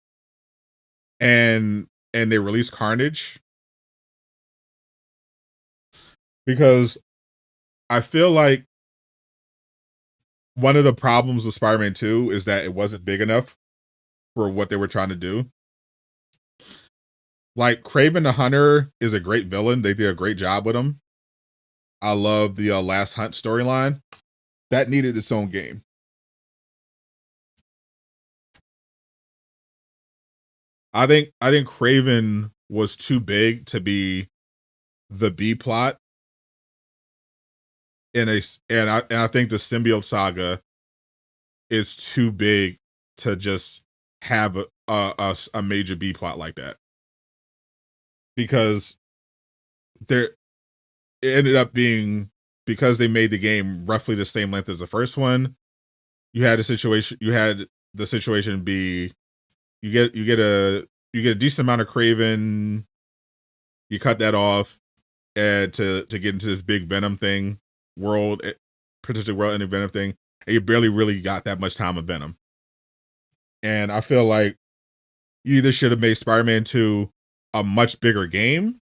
and they released Carnage, because I feel like one of the problems with Spider-Man 2 is that it wasn't big enough for what they were trying to do. Like, Kraven the Hunter is a great villain. They did a great job with him. I love the Last Hunt storyline. That needed its own game. I think Kraven was too big to be the B plot and I think the Symbiote Saga is too big to just have a major B plot like that, because there it ended up being, because they made the game roughly the same length as the first one. You had the situation be you get a decent amount of Kraven, you cut that off, and to get into this big Venom thing, potentially world ending Venom thing, and you barely really got that much time of Venom. And I feel like you either should have made Spider-Man 2 a much bigger game,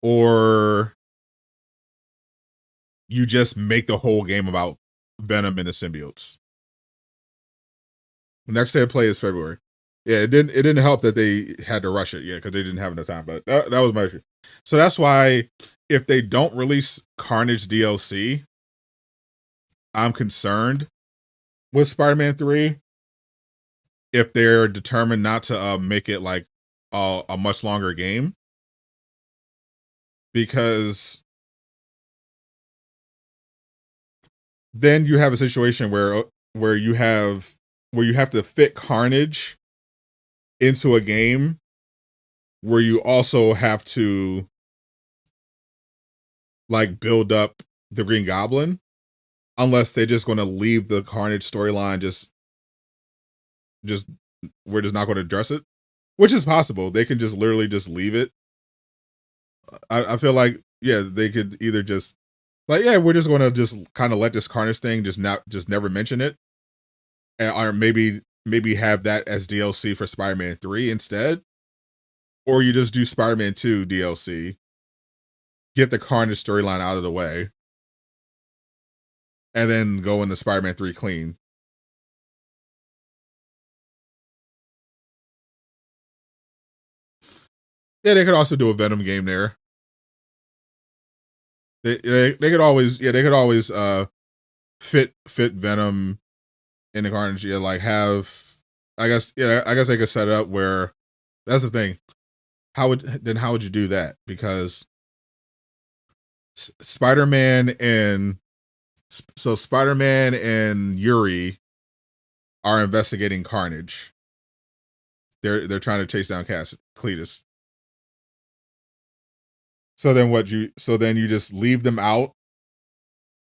or you just make the whole game about Venom and the symbiotes. The next day of play is February. Yeah, it didn't help that they had to rush it, yeah, because they didn't have enough time. But that was my issue. So that's why if they don't release Carnage DLC, I'm concerned with Spider-Man 3. If they're determined not to make it like a much longer game, because then you have a situation where you have to fit Carnage into a game where you also have to like build up the Green Goblin, unless they're just going to leave the Carnage storyline just we're just not going to address it, which is possible. They can just literally just leave it. I feel like, yeah, they could either just like, yeah, we're just going to just kind of let this Carnage thing just never mention it, or maybe have that as DLC for Spider-Man 3 instead, or you just do Spider-Man 2 DLC, get the Carnage storyline out of the way, and then go into Spider-Man 3 clean. Yeah, they could also do a Venom game there. They could always fit Venom in the Carnage. Yeah, like have I guess they could set it up where that's the thing. How would you do that? Because Spider-Man and Yuri are investigating Carnage. They're trying to chase down Cletus. So then you just leave them out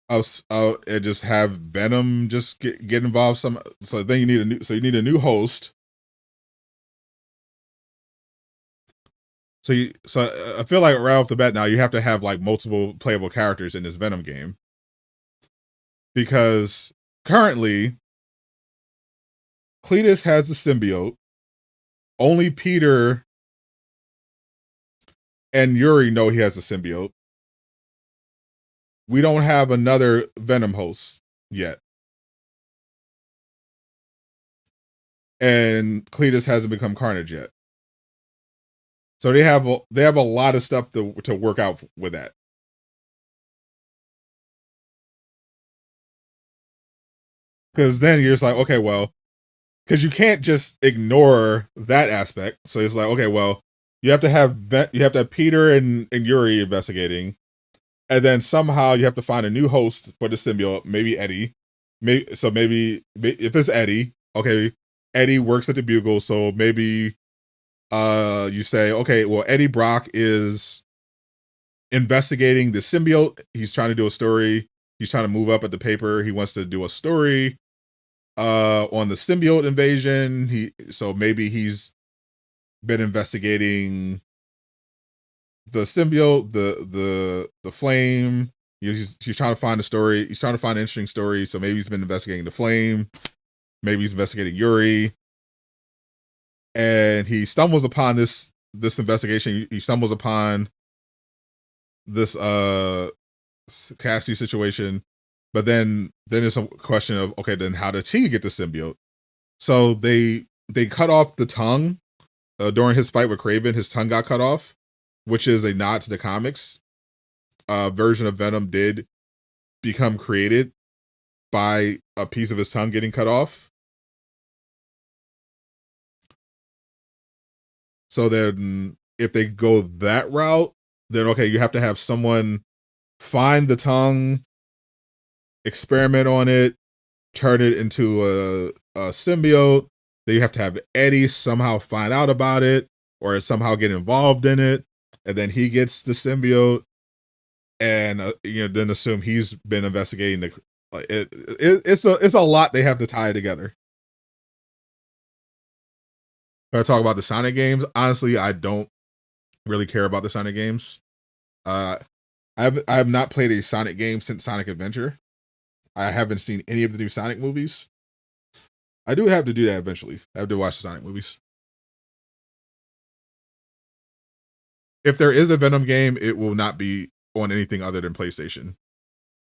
and just have Venom just get involved so then you need a new host. So I feel like right off the bat now you have to have like multiple playable characters in this Venom game. Because currently Cletus has the symbiote. Only Peter and Yuri know he has a symbiote. We don't have another Venom host yet. And Cletus hasn't become Carnage yet. So they have a lot of stuff to work out with that. Because then you're just like, okay, well, because you can't just ignore that aspect. So it's like, okay, well, you have to have Peter and Yuri investigating, and then somehow you have to find a new host for the symbiote. Maybe Eddie. Maybe if it's Eddie, okay, Eddie works at the Bugle, so maybe you say, okay, well, Eddie Brock is investigating the symbiote. He's trying to do a story. He's trying to move up at the paper. He wants to do a story on the symbiote invasion. So maybe he's been investigating the symbiote, the flame. He's trying to find a story. He's trying to find an interesting story. So maybe he's been investigating the flame. Maybe he's investigating Yuri. And he stumbles upon this investigation. He stumbles upon this Cassie situation. But then there's a question of, okay, then how did he get the symbiote? So they cut off the tongue during his fight with Kraven. His tongue got cut off, which is a nod to the comics. Version of Venom did become created by a piece of his tongue getting cut off. So then if they go that route, then okay, you have to have someone find the tongue, experiment on it, turn it into a symbiote. Then you have to have Eddie somehow find out about it or somehow get involved in it, and then he gets the symbiote, and then assume he's been investigating it's a lot they have to tie together. If I talk about the Sonic games, honestly, I don't really care about the Sonic games. I have not played a Sonic game since Sonic Adventure. I haven't seen any of the new Sonic movies. I do have to do that eventually. I have to watch the Sonic movies. If there is a Venom game, it will not be on anything other than PlayStation.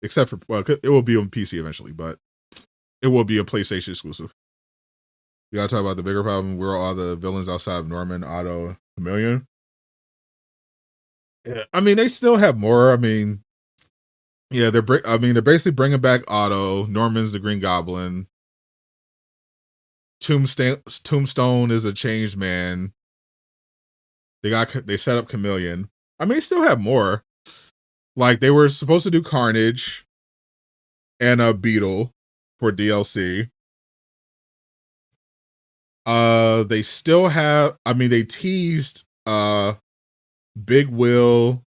except for, well, it will be on PC eventually, but it will be a PlayStation exclusive. You gotta talk about the bigger problem. We're all the villains outside of Norman, Otto, Chameleon. Yeah, I mean, they still have more. I mean, yeah, they're basically bringing back Otto. Norman's the Green Goblin. Tombstone is a changed man. They set up Chameleon. I mean, they still have more. Like, they were supposed to do Carnage and a Beetle for DLC. They still have. I mean, they teased Big Will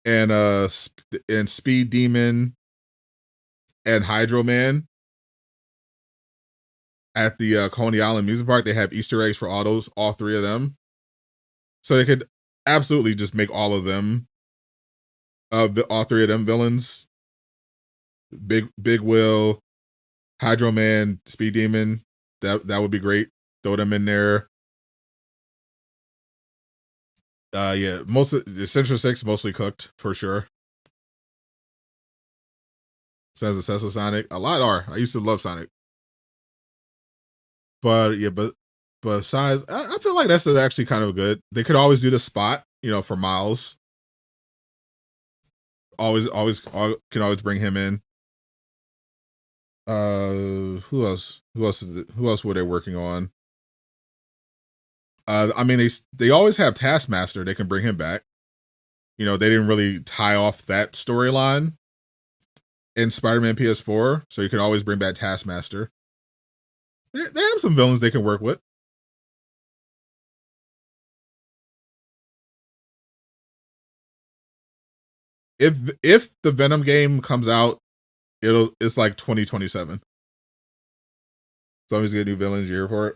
and Speed Demon and Hydro Man at the Coney Island Music Park. They have Easter eggs for all three of them, so they could absolutely just make all of them, all three of them villains. Big Will, Hydro Man, Speed Demon. That would be great. Throw them in there. Yeah, most of the Central 6 mostly cooked for sure. Says obsessed with Sonic. A lot are. I used to love Sonic. But yeah, but besides, I feel like that's actually kind of good. They could always do the spot, for Miles. Can always bring him in. Who else? Who else were they working on? I mean, they always have Taskmaster. They can bring him back. They didn't really tie off that storyline in Spider-Man PS4, so you can always bring back Taskmaster. They have some villains they can work with. If the Venom game comes out, it's like 2027. Somebody's get new villains. You're here for it.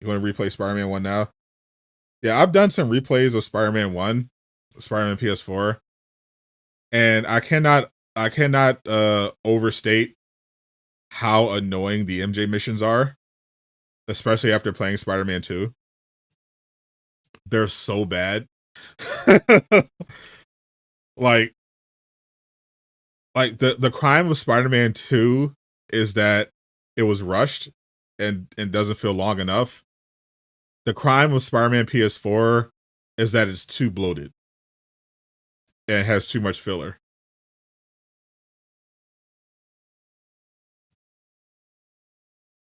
You want to replay Spider-Man 1 now? Yeah, I've done some replays of Spider-Man 1, Spider-Man PS4, and I cannot overstate how annoying the MJ missions are, especially after playing Spider-Man 2. They're so bad. like the crime of Spider-Man 2 is that it was rushed and doesn't feel long enough. The crime of Spider-Man PS4 is that it's too bloated and has too much filler.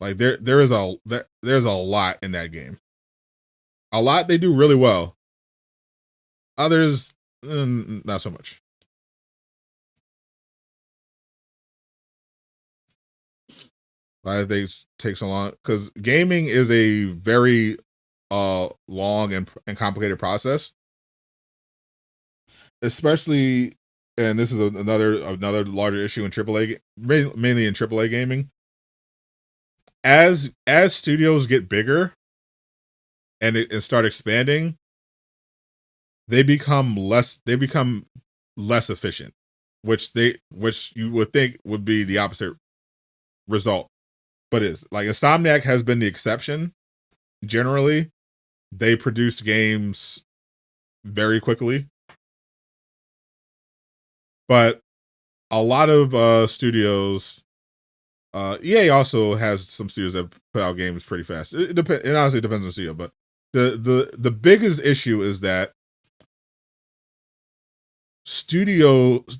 Like there's a lot in that game. A lot they do really well. Others, not so much. Why they take so long? Because gaming is a very long and complicated process, especially, and this is another larger issue in AAA, mainly in AAA gaming. As studios get bigger and start expanding, they become less efficient, which you would think would be the opposite result, but is like Insomniac has been the exception. Generally, they produce games very quickly, but a lot of studios, EA also has some studios that put out games pretty fast. It honestly depends on the studio, but the biggest issue is that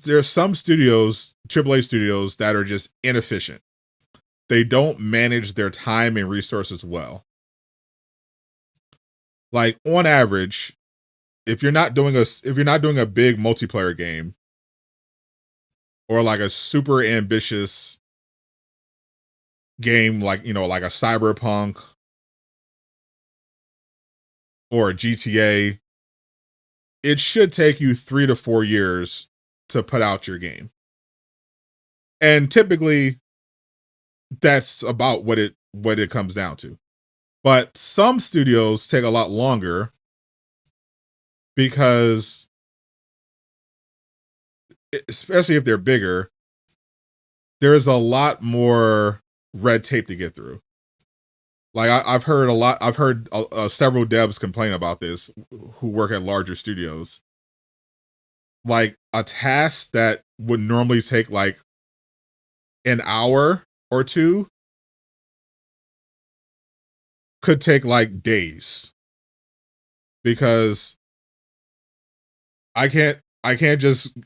there's some studios, AAA studios, that are just inefficient. They don't manage their time and resources well. Like, on average, if you're not doing a big multiplayer game or like a super ambitious game, like like a Cyberpunk or a GTA, it should take you 3 to 4 years to put out your game. And typically that's about what it comes down to. But some studios take a lot longer because, especially if they're bigger, there's a lot more red tape to get through. Like I've heard several devs complain about this who work at larger studios. like a task that would normally take like an hour or two could take like days, because I can't just,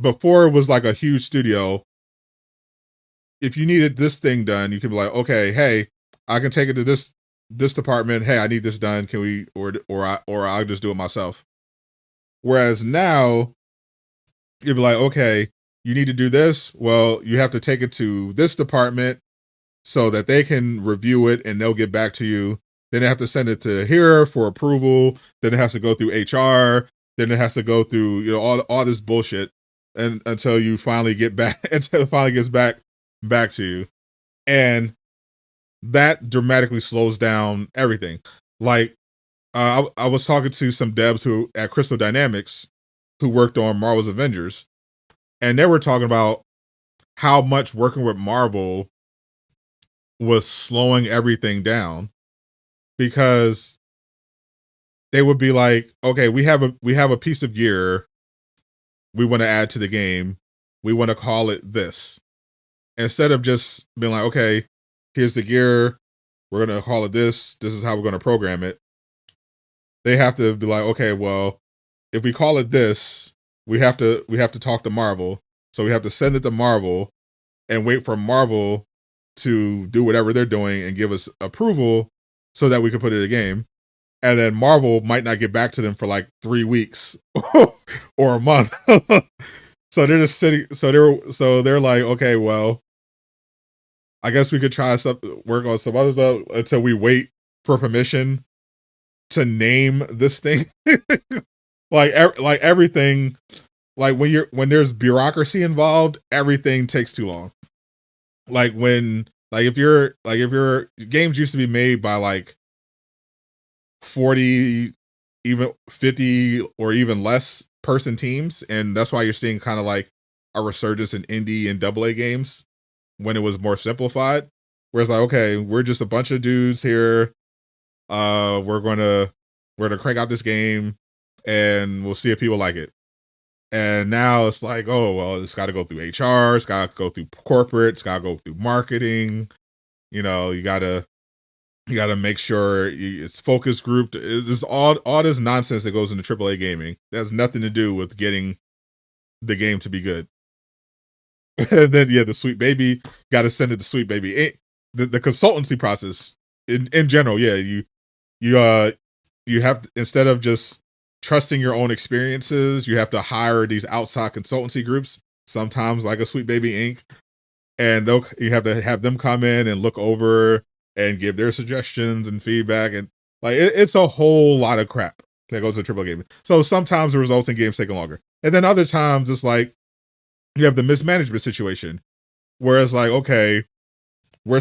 before it was like a huge studio, if you needed this thing done, you could be like, okay, hey, I can take it to this department. Hey, I need this done. Can we, or I'll just do it myself. Whereas now you'd be like, okay, you need to do this. Well, you have to take it to this department so that they can review it and they'll get back to you. Then they have to send it to here for approval. Then it has to go through HR. Then it has to go through, all this bullshit, and until you finally get back, until it finally gets back to you. And that dramatically slows down everything. Like, I was talking to some devs who at Crystal Dynamics who worked on Marvel's Avengers, and they were talking about how much working with Marvel was slowing everything down, because they would be like, okay, we have a piece of gear we want to add to the game. We want to call it this. Instead of just being like, okay, here's the gear, we're going to call it this. This is how we're going to program it. They have to be like, okay, well, if we call it this, we have to talk to Marvel. So we have to send it to Marvel and wait for Marvel to do whatever they're doing and give us approval so that we can put it in a game. And then Marvel might not get back to them for like 3 weeks or a month. So they're just sitting. So they're like, okay, well, I guess we could try work on some other stuff until we wait for permission to name this thing. like everything, like when there's bureaucracy involved, everything takes too long. Like if your games used to be made by like 40, even 50 or even less person teams, and that's why you're seeing kind of like a resurgence in indie and AA games when it was more simplified, where it's like, okay, we're just a bunch of dudes here, we're gonna crank out this game and we'll see if people like it. And now it's like, oh well, it's got to go through HR, it's got to go through corporate, it's got to go through marketing, you gotta make sure it's focus grouped. It's all this nonsense that goes into AAA gaming. That has nothing to do with getting the game to be good. And then the Sweet Baby, got to send it to Sweet Baby. The consultancy process in general, you have to, instead of just trusting your own experiences, you have to hire these outside consultancy groups. Sometimes like a Sweet Baby Inc. And you have to have them come in and look over and give their suggestions and feedback, and like it's a whole lot of crap that goes to AAA gaming. So sometimes it results in games taking longer, and then other times it's like you have the mismanagement situation, where it's like, okay, we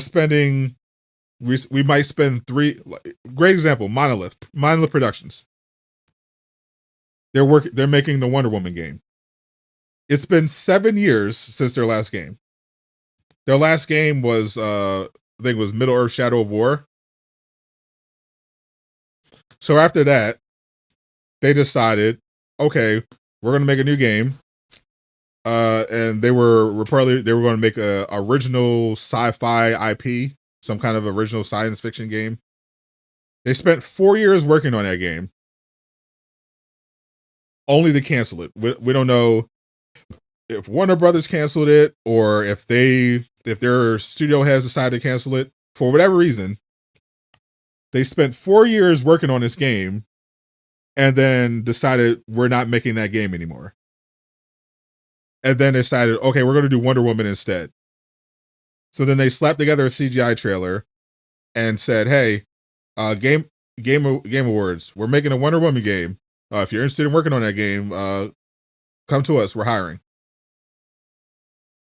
might spend great example, Monolith Productions. They're making the Wonder Woman game. It's been 7 years since their last game. Their last game was I think it was Middle Earth Shadow of War. So after that, they decided, okay, we're going to make a new game. And they were going to make a original sci-fi IP, some kind of original science fiction game. They spent 4 years working on that game, only to cancel it. We don't know if Warner Brothers canceled it or if their studio has decided to cancel it. For whatever reason, they spent 4 years working on this game and then decided we're not making that game anymore. And then they decided, okay, we're going to do Wonder Woman instead. So then they slapped together a CGI trailer and said, hey, Game Awards, we're making a Wonder Woman game. If you're interested in working on that game, come to us, we're hiring.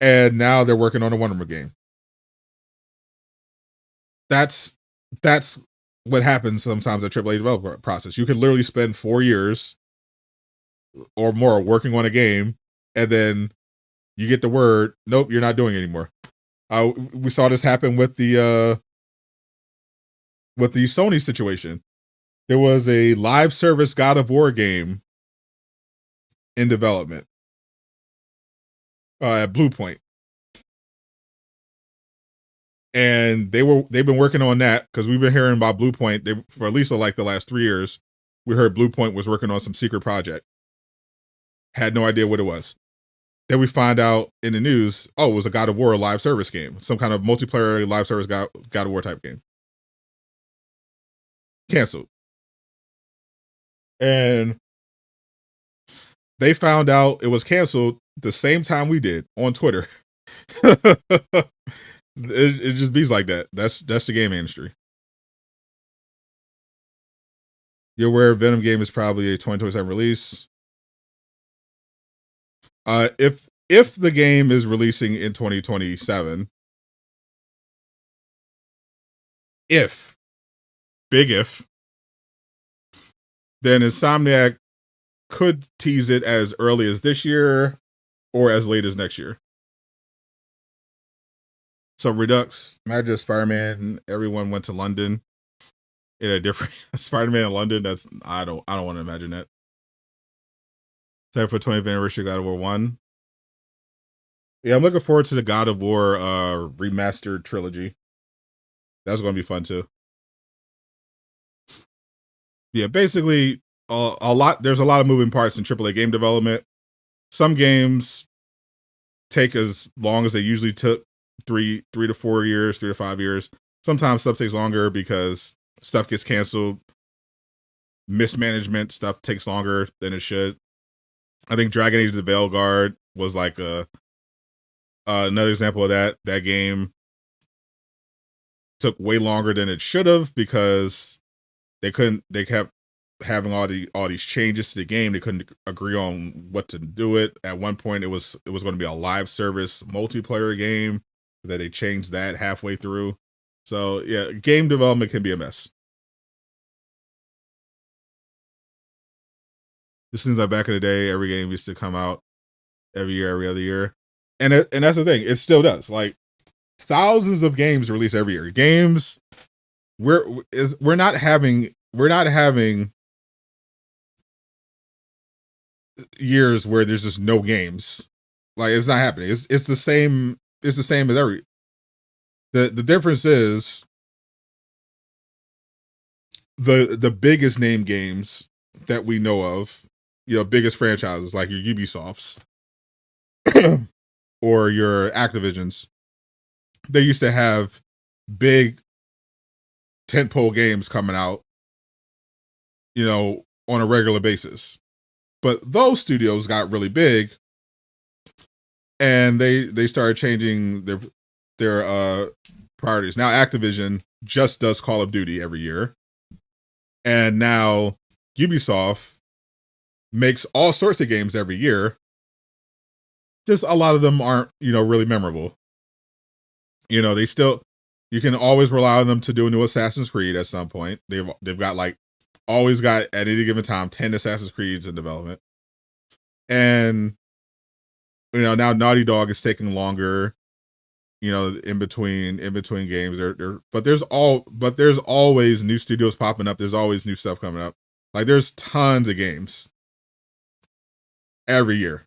And now they're working on a Wonder Woman game. That's what happens sometimes at AAA development process. You could literally spend 4 years or more working on a game, and then you get the word, nope, you're not doing it anymore. We saw this happen with the Sony situation. There was a live service God of War game in development at Blue Point. And they've been working on that because we've been hearing about Blue Point for at least like the last 3 years. We heard Blue Point was working on some secret project. Had no idea what it was. Then we find out in the news, oh, it was a God of War live service game, some kind of multiplayer live service God of War type game. Canceled. And they found out it was canceled the same time we did on Twitter. It just be like that. That's the game industry. You're aware Venom game is probably a 2027 release. If the game is releasing in 2027, big if, then Insomniac could tease it as early as this year or as late as next year. So Redux, imagine Spider-Man, everyone went to London in a different Spider-Man in London. That's I don't want to imagine that. Time for 20th anniversary God of War 1. Yeah, I'm looking forward to the God of War remastered trilogy. That's going to be fun too. Yeah, basically there's a lot of moving parts in AAA game development. Some games take as long as they usually took, 3 to 4 years, 3 to 5 years. Sometimes stuff takes longer because stuff gets canceled. Mismanagement stuff takes longer than it should. I think Dragon Age: The Veilguard was like another example of that. That game took way longer than it should have because they kept having all these changes to the game. They couldn't agree on what to do it. At one point, it was going to be a live service multiplayer game that they changed that halfway through. So yeah, game development can be a mess. It seems like back in the day, every game used to come out every year, every other year, and that's the thing. It still does. Like thousands of games release every year. Games we're not having years where there's just no games. Like it's not happening. It's the same. It's the same as every. The difference is the biggest name games that we know of, biggest franchises like your Ubisofts or your Activisions. They used to have big tentpole games coming out, on a regular basis. But those studios got really big, and they started changing their priorities. Now Activision just does Call of Duty every year, and now Ubisoft makes all sorts of games every year. Just a lot of them aren't, really memorable. They still, you can always rely on them to do a new Assassin's Creed at some point. They've got always got at any given time 10 Assassin's Creeds in development. And now Naughty Dog is taking longer, in between games. But there's always new studios popping up. There's always new stuff coming up. Like there's tons of games every year.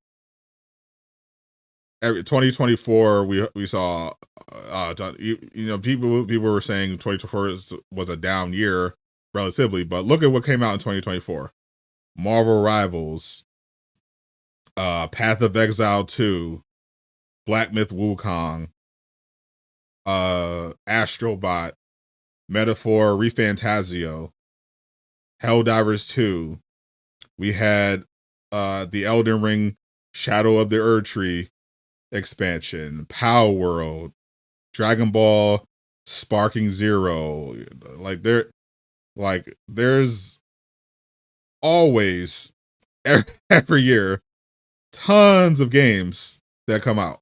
Every 2024 we saw people were saying 2024 was a down year relatively, but look at what came out in 2024. Marvel Rivals, Path of Exile 2, Black Myth Wukong, Astrobot, Metaphor Refantasio, Helldivers 2. We had the Elden Ring Shadow of the Erdtree expansion, Power World, Dragon Ball Sparking Zero. There's always every year tons of games that come out.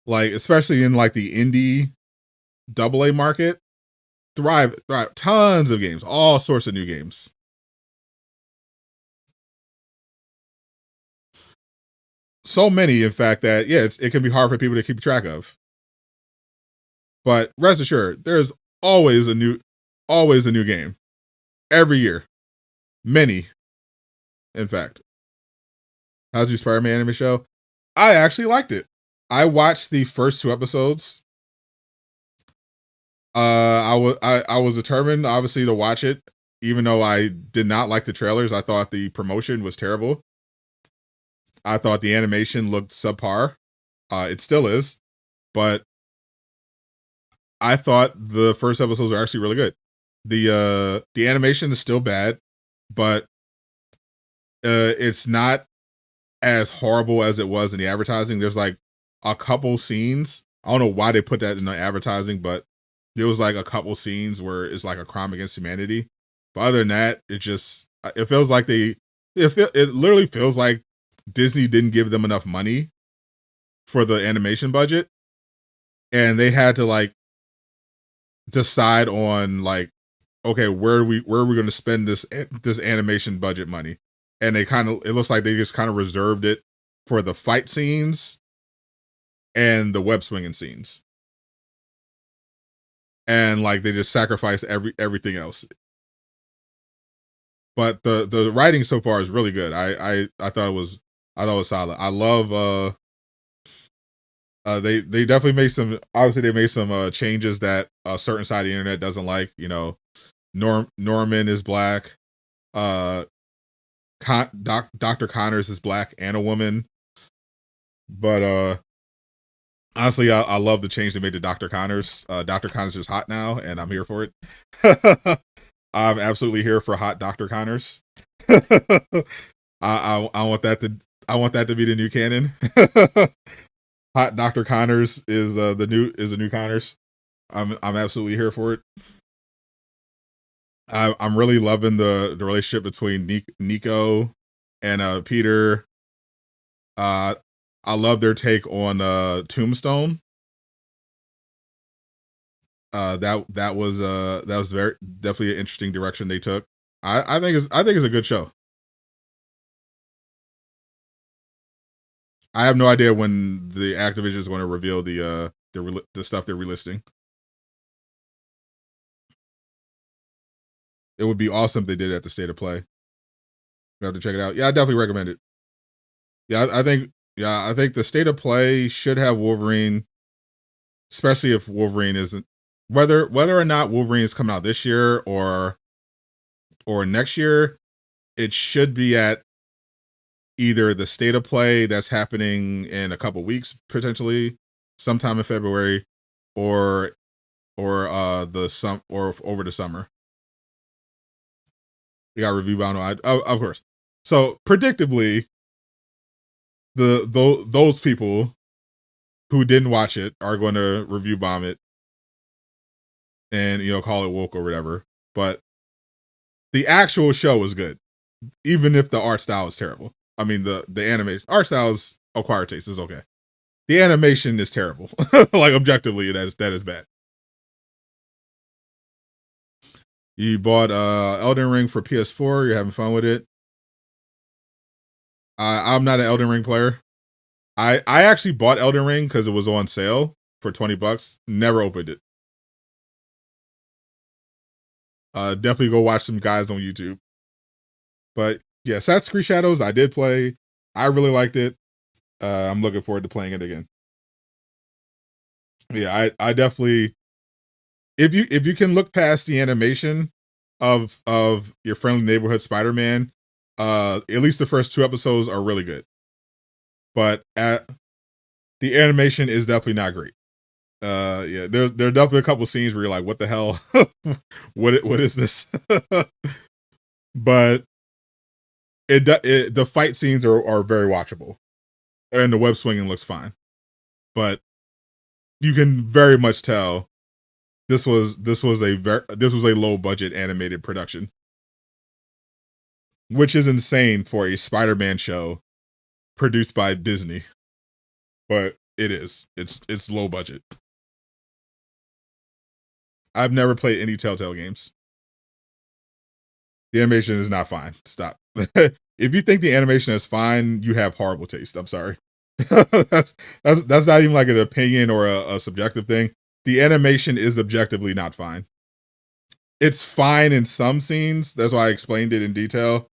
Like especially in the indie AA market, thrive tons of games, all sorts of new games. So many, in fact, that it can be hard for people to keep track of. But rest assured, there's always a new game every year. Many. In fact, how's your Spider-Man anime show? I actually liked it. I watched the first 2 episodes. I was determined, obviously, to watch it, even though I did not like the trailers. I thought the promotion was terrible. I thought the animation looked subpar. It still is, but I thought the first episodes are actually really good. The animation is still bad, but it's not as horrible as it was in the advertising. There's like a couple scenes. I don't know why they put that in the advertising, but there was like a couple scenes where it's like a crime against humanity. But other than that, it feels like it literally feels like Disney didn't give them enough money for the animation budget, and they had to like decide on like, okay, where are we going to spend this animation budget money? And it looks like they just kind of reserved it for the fight scenes and the web swinging scenes, and like they just sacrificed everything else. But the writing so far is really good. I thought it was solid. I love they definitely made some changes that a certain side of the internet doesn't like. You know, Norman is black. Dr. Connors is black and a woman. But honestly, I love the change they made to Dr. Connors. Dr. Connors is hot now, and I'm here for it. I'm absolutely here for hot Dr. Connors. I want that to be the new canon. Hot Dr. Connors is the new Connors. I'm absolutely here for it. I'm really loving the relationship between Nico and Peter. I love their take on Tombstone. That was very definitely an interesting direction they took. I think it's a good show. I have no idea when the Activision is going to reveal the stuff they're relisting. It would be awesome if they did it at the State of Play. You have to check it out. Yeah, I definitely recommend it. Yeah, I think the State of Play should have Wolverine, especially if Wolverine isn't whether or not Wolverine is coming out this year or next year. It should be at either the State of Play that's happening in a couple weeks, potentially sometime in February, or over the summer. We got review bound, of course. So predictably, those people who didn't watch it are going to review bomb it and call it woke or whatever. But the actual show is good, even if the art style is terrible. I mean, the animation art style is acquired taste is okay. The animation is terrible. Like objectively, that is bad. You bought Elden Ring for PS4. You're having fun with it. I'm not an Elden Ring player. I actually bought Elden Ring because it was on sale for $20. Never opened it. Definitely go watch some guys on YouTube. But yeah, Assassin's Creed Shadows I did play. I really liked it. I'm looking forward to playing it again. Yeah, I definitely, if you can look past the animation of your friendly neighborhood Spider-Man, at least the first 2 episodes are really good. But the animation is definitely not great. Yeah, there are definitely a couple scenes where you're like, what the hell? what is this? But the fight scenes are very watchable, and the web swinging looks fine. But you can very much tell this was a low budget animated production, which is insane for a Spider-Man show produced by Disney. But it's low budget. I've never played any Telltale games. The animation is not fine. Stop. If you think the animation is fine, you have horrible taste. I'm sorry. that's not even like an opinion or a subjective thing. The animation is objectively not fine. It's fine in some scenes. That's why I explained it in detail.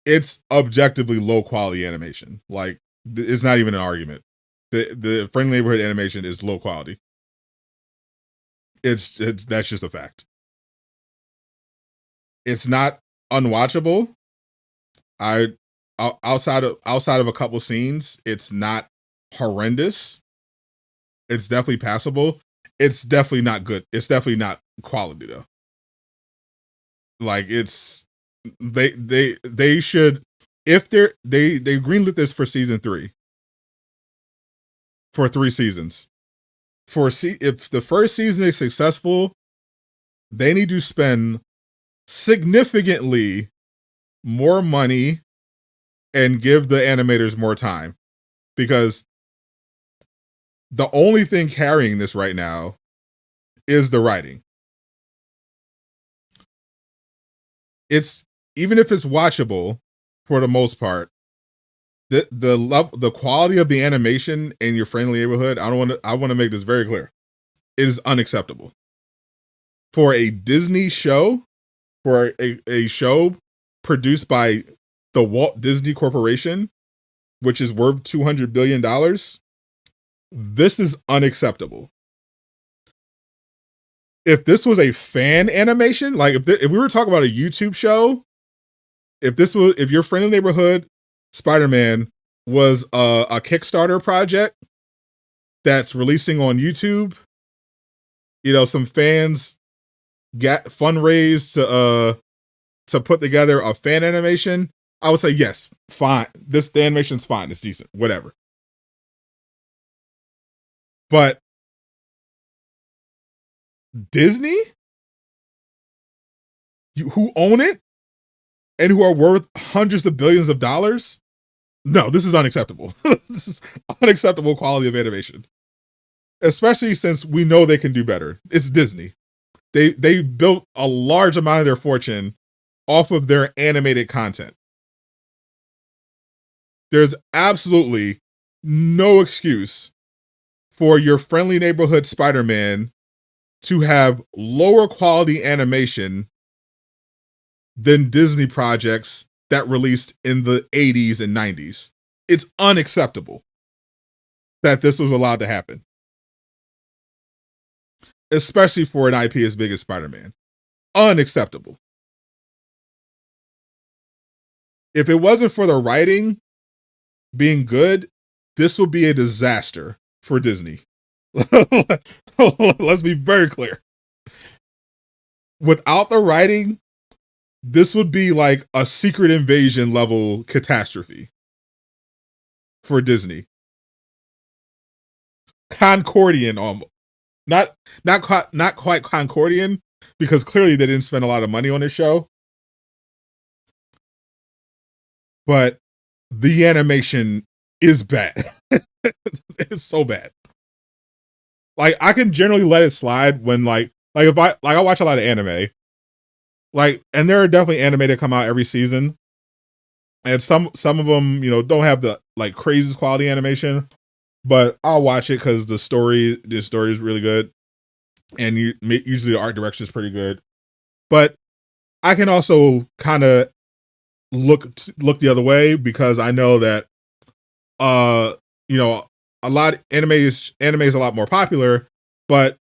it's objectively low quality animation. Like it's not even an argument. The Friendly Neighborhood animation is low quality. It's that's just a fact. It's not unwatchable. Outside of a couple scenes, it's not horrendous. It's definitely passable. It's definitely not good. It's definitely not quality though. Like it's they should, if they greenlit this for season 3 for 3 seasons. If the first season is successful, they need to spend significantly more money and give the animators more time, because the only thing carrying this right now is the writing. It's, even if it's watchable for the most part, the quality of the animation in your Friendly Neighborhood, I want to make this very clear, is unacceptable. For a Disney show, for a show produced by the Walt Disney Corporation, which is worth $200 billion, this is unacceptable. If this was a fan animation, like if we were talking about a YouTube show, if your Friendly Neighborhood Spider-Man was a Kickstarter project that's releasing on YouTube, some fans got fundraised to put together a fan animation, I would say yes, fine. The animation's fine, it's decent, whatever. But Disney, who own it and who are worth hundreds of billions of dollars, no, this is unacceptable. This is unacceptable quality of animation, especially since we know they can do better. It's Disney. They built a large amount of their fortune off of their animated content. There's absolutely no excuse for your Friendly Neighborhood Spider-Man to have lower quality animation than Disney projects that released in the 80s and 90s. It's unacceptable that this was allowed to happen, especially for an IP as big as Spider-Man. Unacceptable. If it wasn't for the writing being good, this would be a disaster for Disney. Let's be very clear. Without the writing, this would be like a Secret Invasion level catastrophe for Disney. Concordian almost. Not quite Concordian, because clearly they didn't spend a lot of money on this show. But the animation is bad. It's so bad. Like, I can generally let it slide when like if I watch a lot of anime. And there are definitely anime that come out every season. And some of them, don't have the craziest quality animation, but I'll watch it because the story is really good. And usually the art direction is pretty good. But I can also kind of look the other way, because I know that a lot anime is a lot more popular, but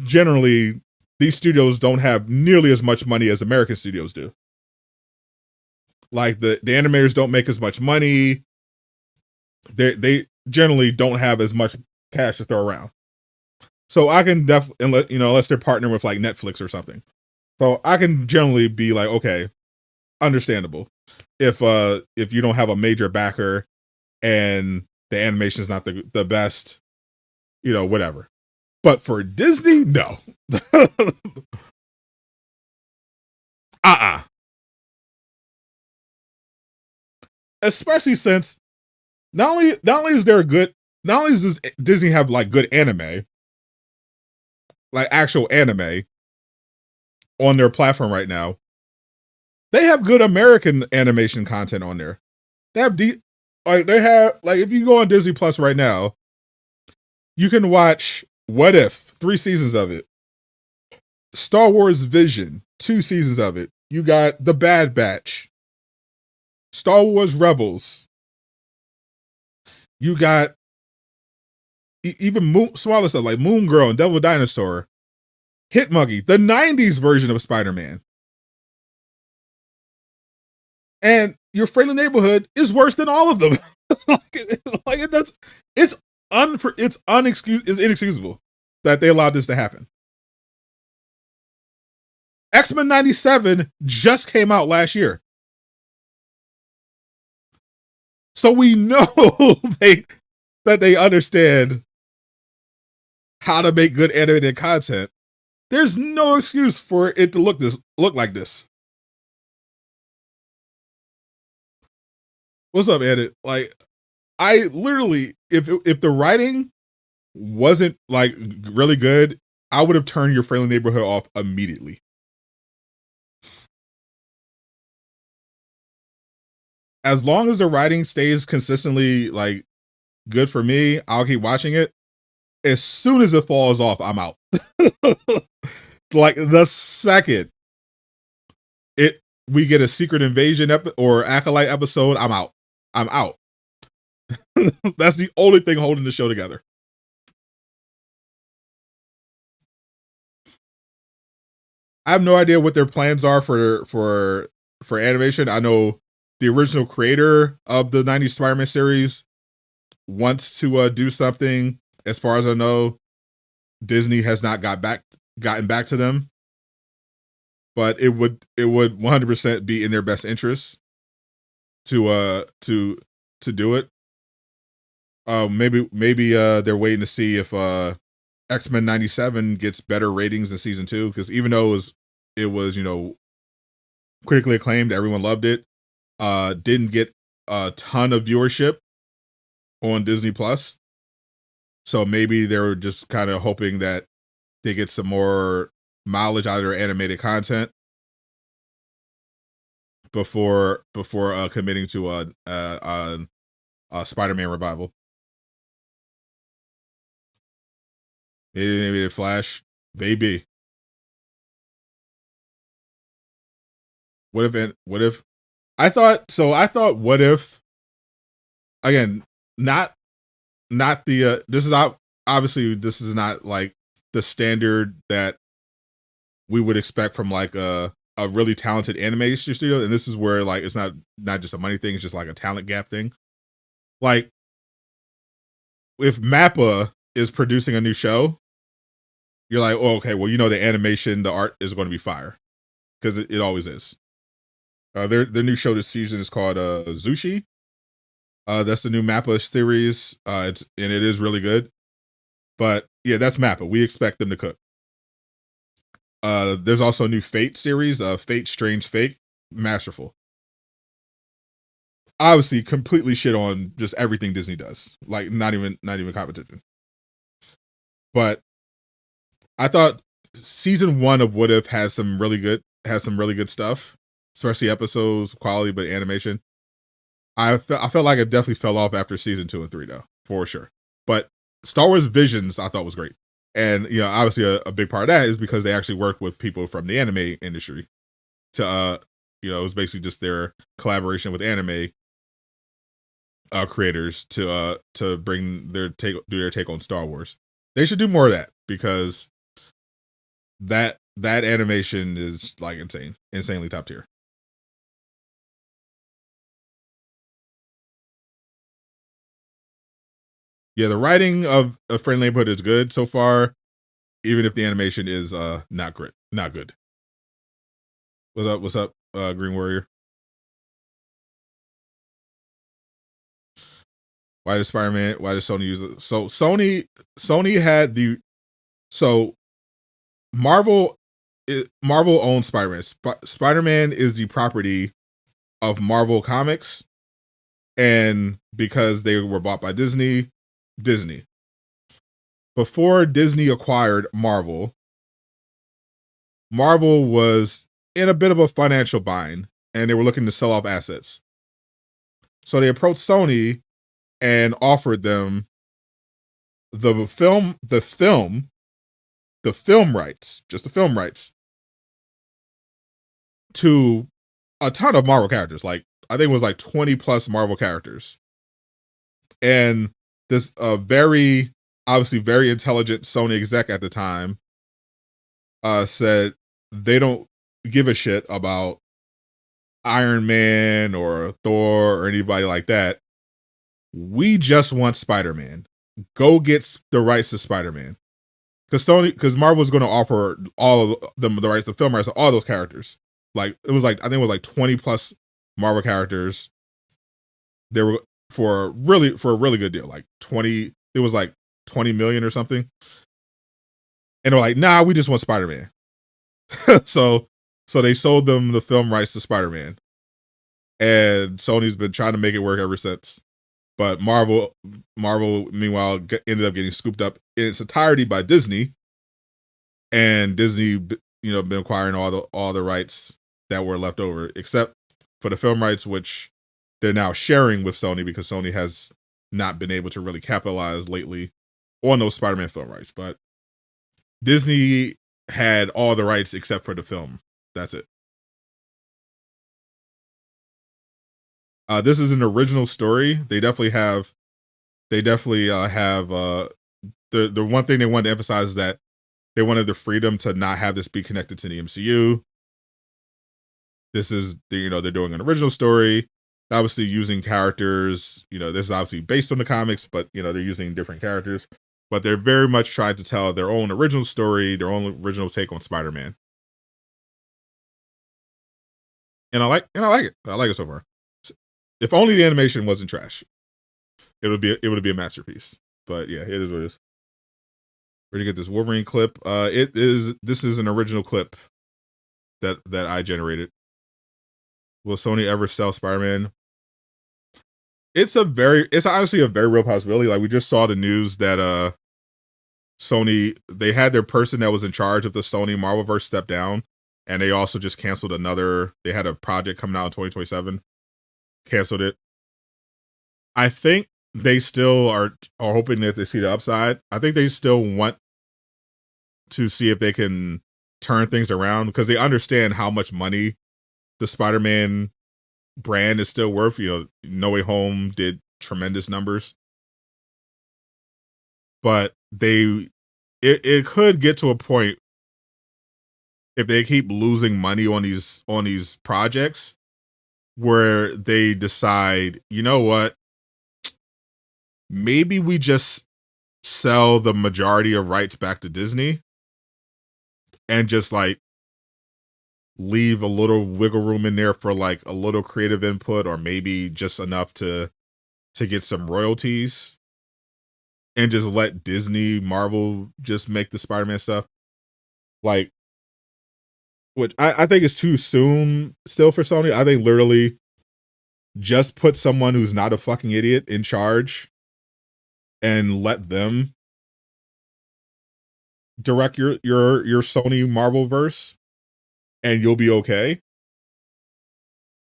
generally these studios don't have nearly as much money as American studios do. Like the animators don't make as much money. They generally don't have as much cash to throw around. So I can definitely, unless they're partnering with like Netflix or something. So I can generally be like, okay, understandable if you don't have a major backer and the animation is not the best, whatever. But for Disney, no. Especially since not only does Disney have like good anime, like actual anime on their platform right now, they have good American animation content on there. They have if you go on Disney Plus right now, you can watch What If, 3 seasons of it. Star Wars Vision, 2 seasons of it. You got The Bad Batch, Star Wars Rebels. You got even smaller stuff like Moon Girl and Devil Dinosaur, Hit Monkey, the 90s version of Spider-Man. And your friendly neighborhood is worse than all of them. It's inexcusable that they allowed this to happen. X-Men 97 just came out last year. So we know that they understand how to make good animated content. There's no excuse for it to look like this. What's up, Edit? Like, I literally, if the writing wasn't like really good, I would have turned your friendly neighborhood off immediately. As long as the writing stays consistently like good for me, I'll keep watching it. As soon as it falls off, I'm out. Like the second we get a secret invasion or acolyte episode, I'm out. That's the only thing holding the show together. I have no idea what their plans are for animation. I know the original creator of the 90s Spider-Man series wants to do something. As far as I know, Disney has not gotten back to them. But it would 100% be in their best interest to do it. Maybe they're waiting to see if X-Men 97 gets better ratings in season 2, because even though it was critically acclaimed, everyone loved it. Didn't get a ton of viewership on Disney Plus. So maybe they're just kind of hoping that they get some more mileage out of their animated content before committing to a Spider-Man revival. Maybe the Flash, maybe. What if I thought what if, again, not the this is obviously this is not like the standard that we would expect from like a really talented animation studio, and this is where like it's not just a money thing, it's just like a talent gap thing. Like if Mappa is producing a new show, you're like, oh, okay, well, the animation, the art is going to be fire, because it always is. Their new show this season is called Zushi. That's the new Mappa series. It is really good. But yeah, that's Mappa. We expect them to cook. There's also a new Fate series, Fate Strange Fate, masterful. Obviously, completely shit on just everything Disney does. Like not even competition. But I thought season 1 of What If has some really good stuff, especially episodes, quality, but animation. I felt like it definitely fell off after season 2 and 3 though, for sure. But Star Wars Visions I thought was great. And obviously a big part of that is because they actually work with people from the anime industry to it was basically just their collaboration with anime creators to bring do their take on Star Wars. They should do more of that, because that animation is like insanely top tier. Yeah, the writing of A Friendly Neighborhood is good so far, even if the animation is not good. What's up, Green Warrior? Why does Sony use it? So Sony had Marvel owns Spider-Man. Spider-Man is the property of Marvel Comics, and because they were bought by Disney. Before Disney acquired Marvel was in a bit of a financial bind, and they were looking to sell off assets. So they approached Sony and offered them the film rights, just the film rights, to a ton of Marvel characters, like I think it was like 20 plus Marvel characters. And this very obviously very intelligent Sony exec at the time said they don't give a shit about Iron Man or Thor or anybody like that. We just want Spider-Man. Go get the rights to Spider-Man. Because Marvel's going to offer all of them the rights, the film rights to all those characters. Like I think it was like 20 plus Marvel characters. They were for a really good deal. Like 20, it was like 20 million or something. And they're like, nah, we just want Spider-Man. so they sold them the film rights to Spider-Man. And Sony's been trying to make it work ever since. But Marvel, meanwhile, ended up getting scooped up in its entirety by Disney, and Disney, been acquiring all the rights that were left over, except for the film rights, which they're now sharing with Sony because Sony has not been able to really capitalize lately on those Spider-Man film rights. But Disney had all the rights except for the film. That's it. This is an original story. They definitely have the one thing they wanted to emphasize is that they wanted the freedom to not have this be connected to the MCU. This is they're doing an original story, obviously using characters. This is obviously based on the comics, but they're using different characters. But they're very much trying to tell their own original story, their own original take on Spider-Man. And I like it. I like it so far. If only the animation wasn't trash, it would be a masterpiece. But yeah, it is what it is. Where'd you get this Wolverine clip? This is an original clip that I generated. Will Sony ever sell Spider-Man? It's honestly a very real possibility. Like we just saw the news that Sony, they had their person that was in charge of the Sony Marvelverse step down, and they also just canceled they had a project coming out in 2027. Canceled it. I think they still are hoping that they see the upside. I think they still want to see if they can turn things around because they understand how much money the Spider-Man brand is still worth. No Way Home did tremendous numbers, but it could get to a point if they keep losing money on these projects where they decide, you know what, maybe we just sell the majority of rights back to Disney and just like leave a little wiggle room in there for like a little creative input, or maybe just enough to get some royalties, and just let Marvel just make the Spider-Man stuff. Like, which I think is too soon still for Sony. I think literally just put someone who's not a fucking idiot in charge and let them direct your Sony Marvel verse, and you'll be okay.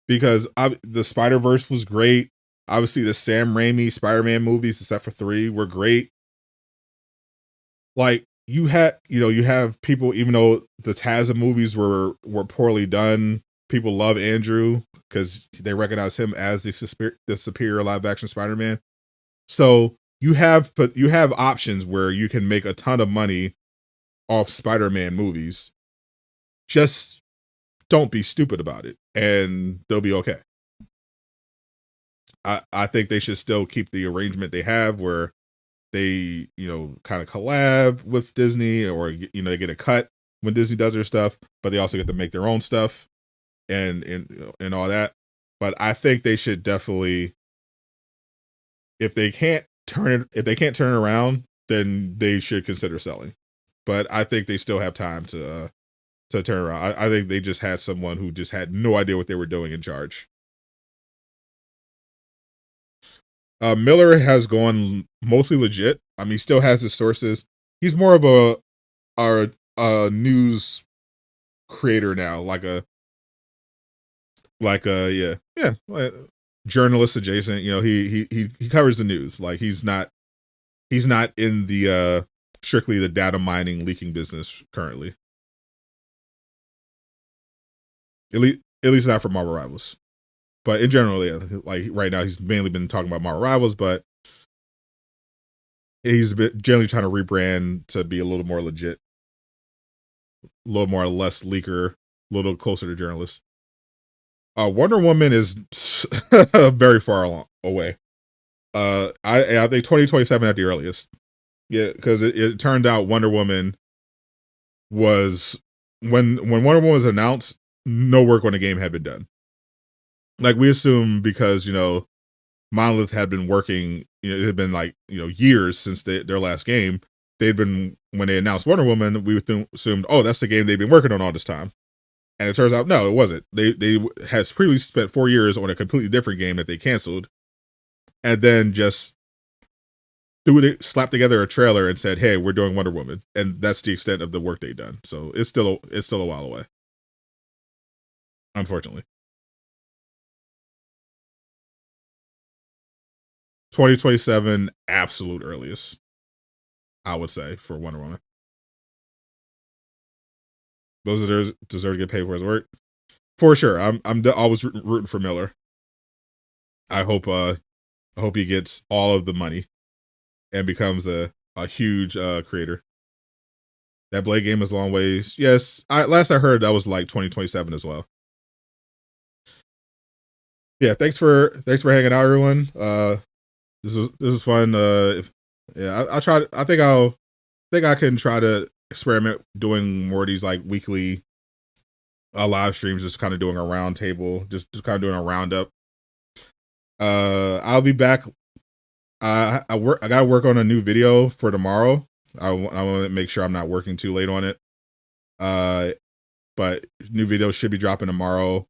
Because the Spider-Verse was great. Obviously, the Sam Raimi Spider-Man movies, except for 3, were great. Like you have people, even though the Tazza movies were poorly done, people love Andrew because they recognize him as the superior live action Spider-Man. So you have options where you can make a ton of money off Spider-Man movies. Just don't be stupid about it, and they'll be okay. I think they should still keep the arrangement they have where they, kind of collab with Disney, or, they get a cut when Disney does their stuff, but they also get to make their own stuff and all that. But I think they should definitely, if they can't turn it around, then they should consider selling. But I think they still have time to turn around. I think they just had someone who just had no idea what they were doing in charge. Miller has gone mostly legit. I mean, he still has his sources. He's more of a news creator now, like journalist adjacent. He covers the neast. Like he's not in the strictly the data mining leaking business currently. At least not for Marvel Rivals. But in general, yeah, like right now, he's mainly been talking about Marvel Rivals, but he's been generally trying to rebrand to be a little more legit, a little more less leaker, a little closer to journalists. Wonder Woman is very far along away. I think 2027 at the earliest. Yeah, because it turned out Wonder Woman was when Wonder Woman was announced, no work on the game had been done. Like we assume because Monolith had been working, it had been like years since their last game. They'd been when they announced Wonder Woman, we assumed, oh, that's the game they've been working on all this time. And it turns out, no, it wasn't. They had previously spent 4 years on a completely different game that they canceled, and then just slapped together a trailer and said, "Hey, we're doing Wonder Woman," and that's the extent of the work they've done. So it's still a while away, unfortunately. 2027, absolute earliest, I would say, for Wonder Woman. Those that deserve to get paid for his work, for sure. I'm always rooting for Miller. I hope he gets all of the money and becomes a huge creator. That Blade game is long ways. Yes, last I heard that was like 2027 as well. Yeah, thanks for hanging out, everyone. This is fun. I'll try. I think I can try to experiment doing more of these like weekly live streams, just kind of doing a round table, just kind of doing a roundup. I'll be back. I gotta work on a new video for tomorrow. I want to make sure I'm not working too late on it. But new video should be dropping tomorrow.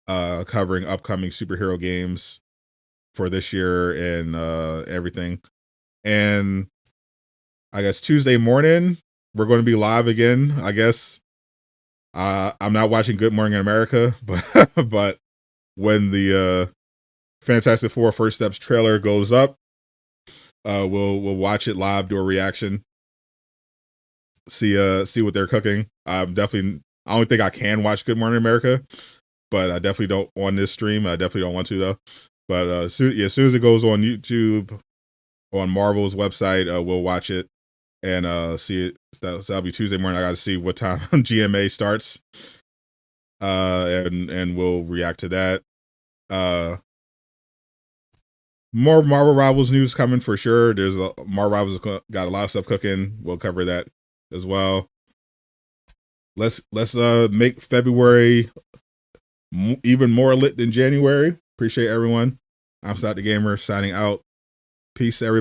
Covering upcoming superhero games for this year and everything. And I guess Tuesday morning we're going to be live again. I guess I'm not watching Good Morning America, but when the Fantastic Four First Steps trailer goes up, we'll watch it live, do a reaction, see what they're cooking. I don't think I can watch Good Morning America, but I definitely don't on this stream. I definitely don't want to though. But as soon as it goes on YouTube, on Marvel's website, we'll watch it and see it. That'll be Tuesday morning. I gotta see what time GMA starts, and we'll react to that. More Marvel Rivals news coming for sure. There's Marvel Rivals got a lot of stuff cooking. We'll cover that as well. Let's make February even more lit than January. Appreciate everyone. I'm Sadot The Gamer signing out. Peace, everyone.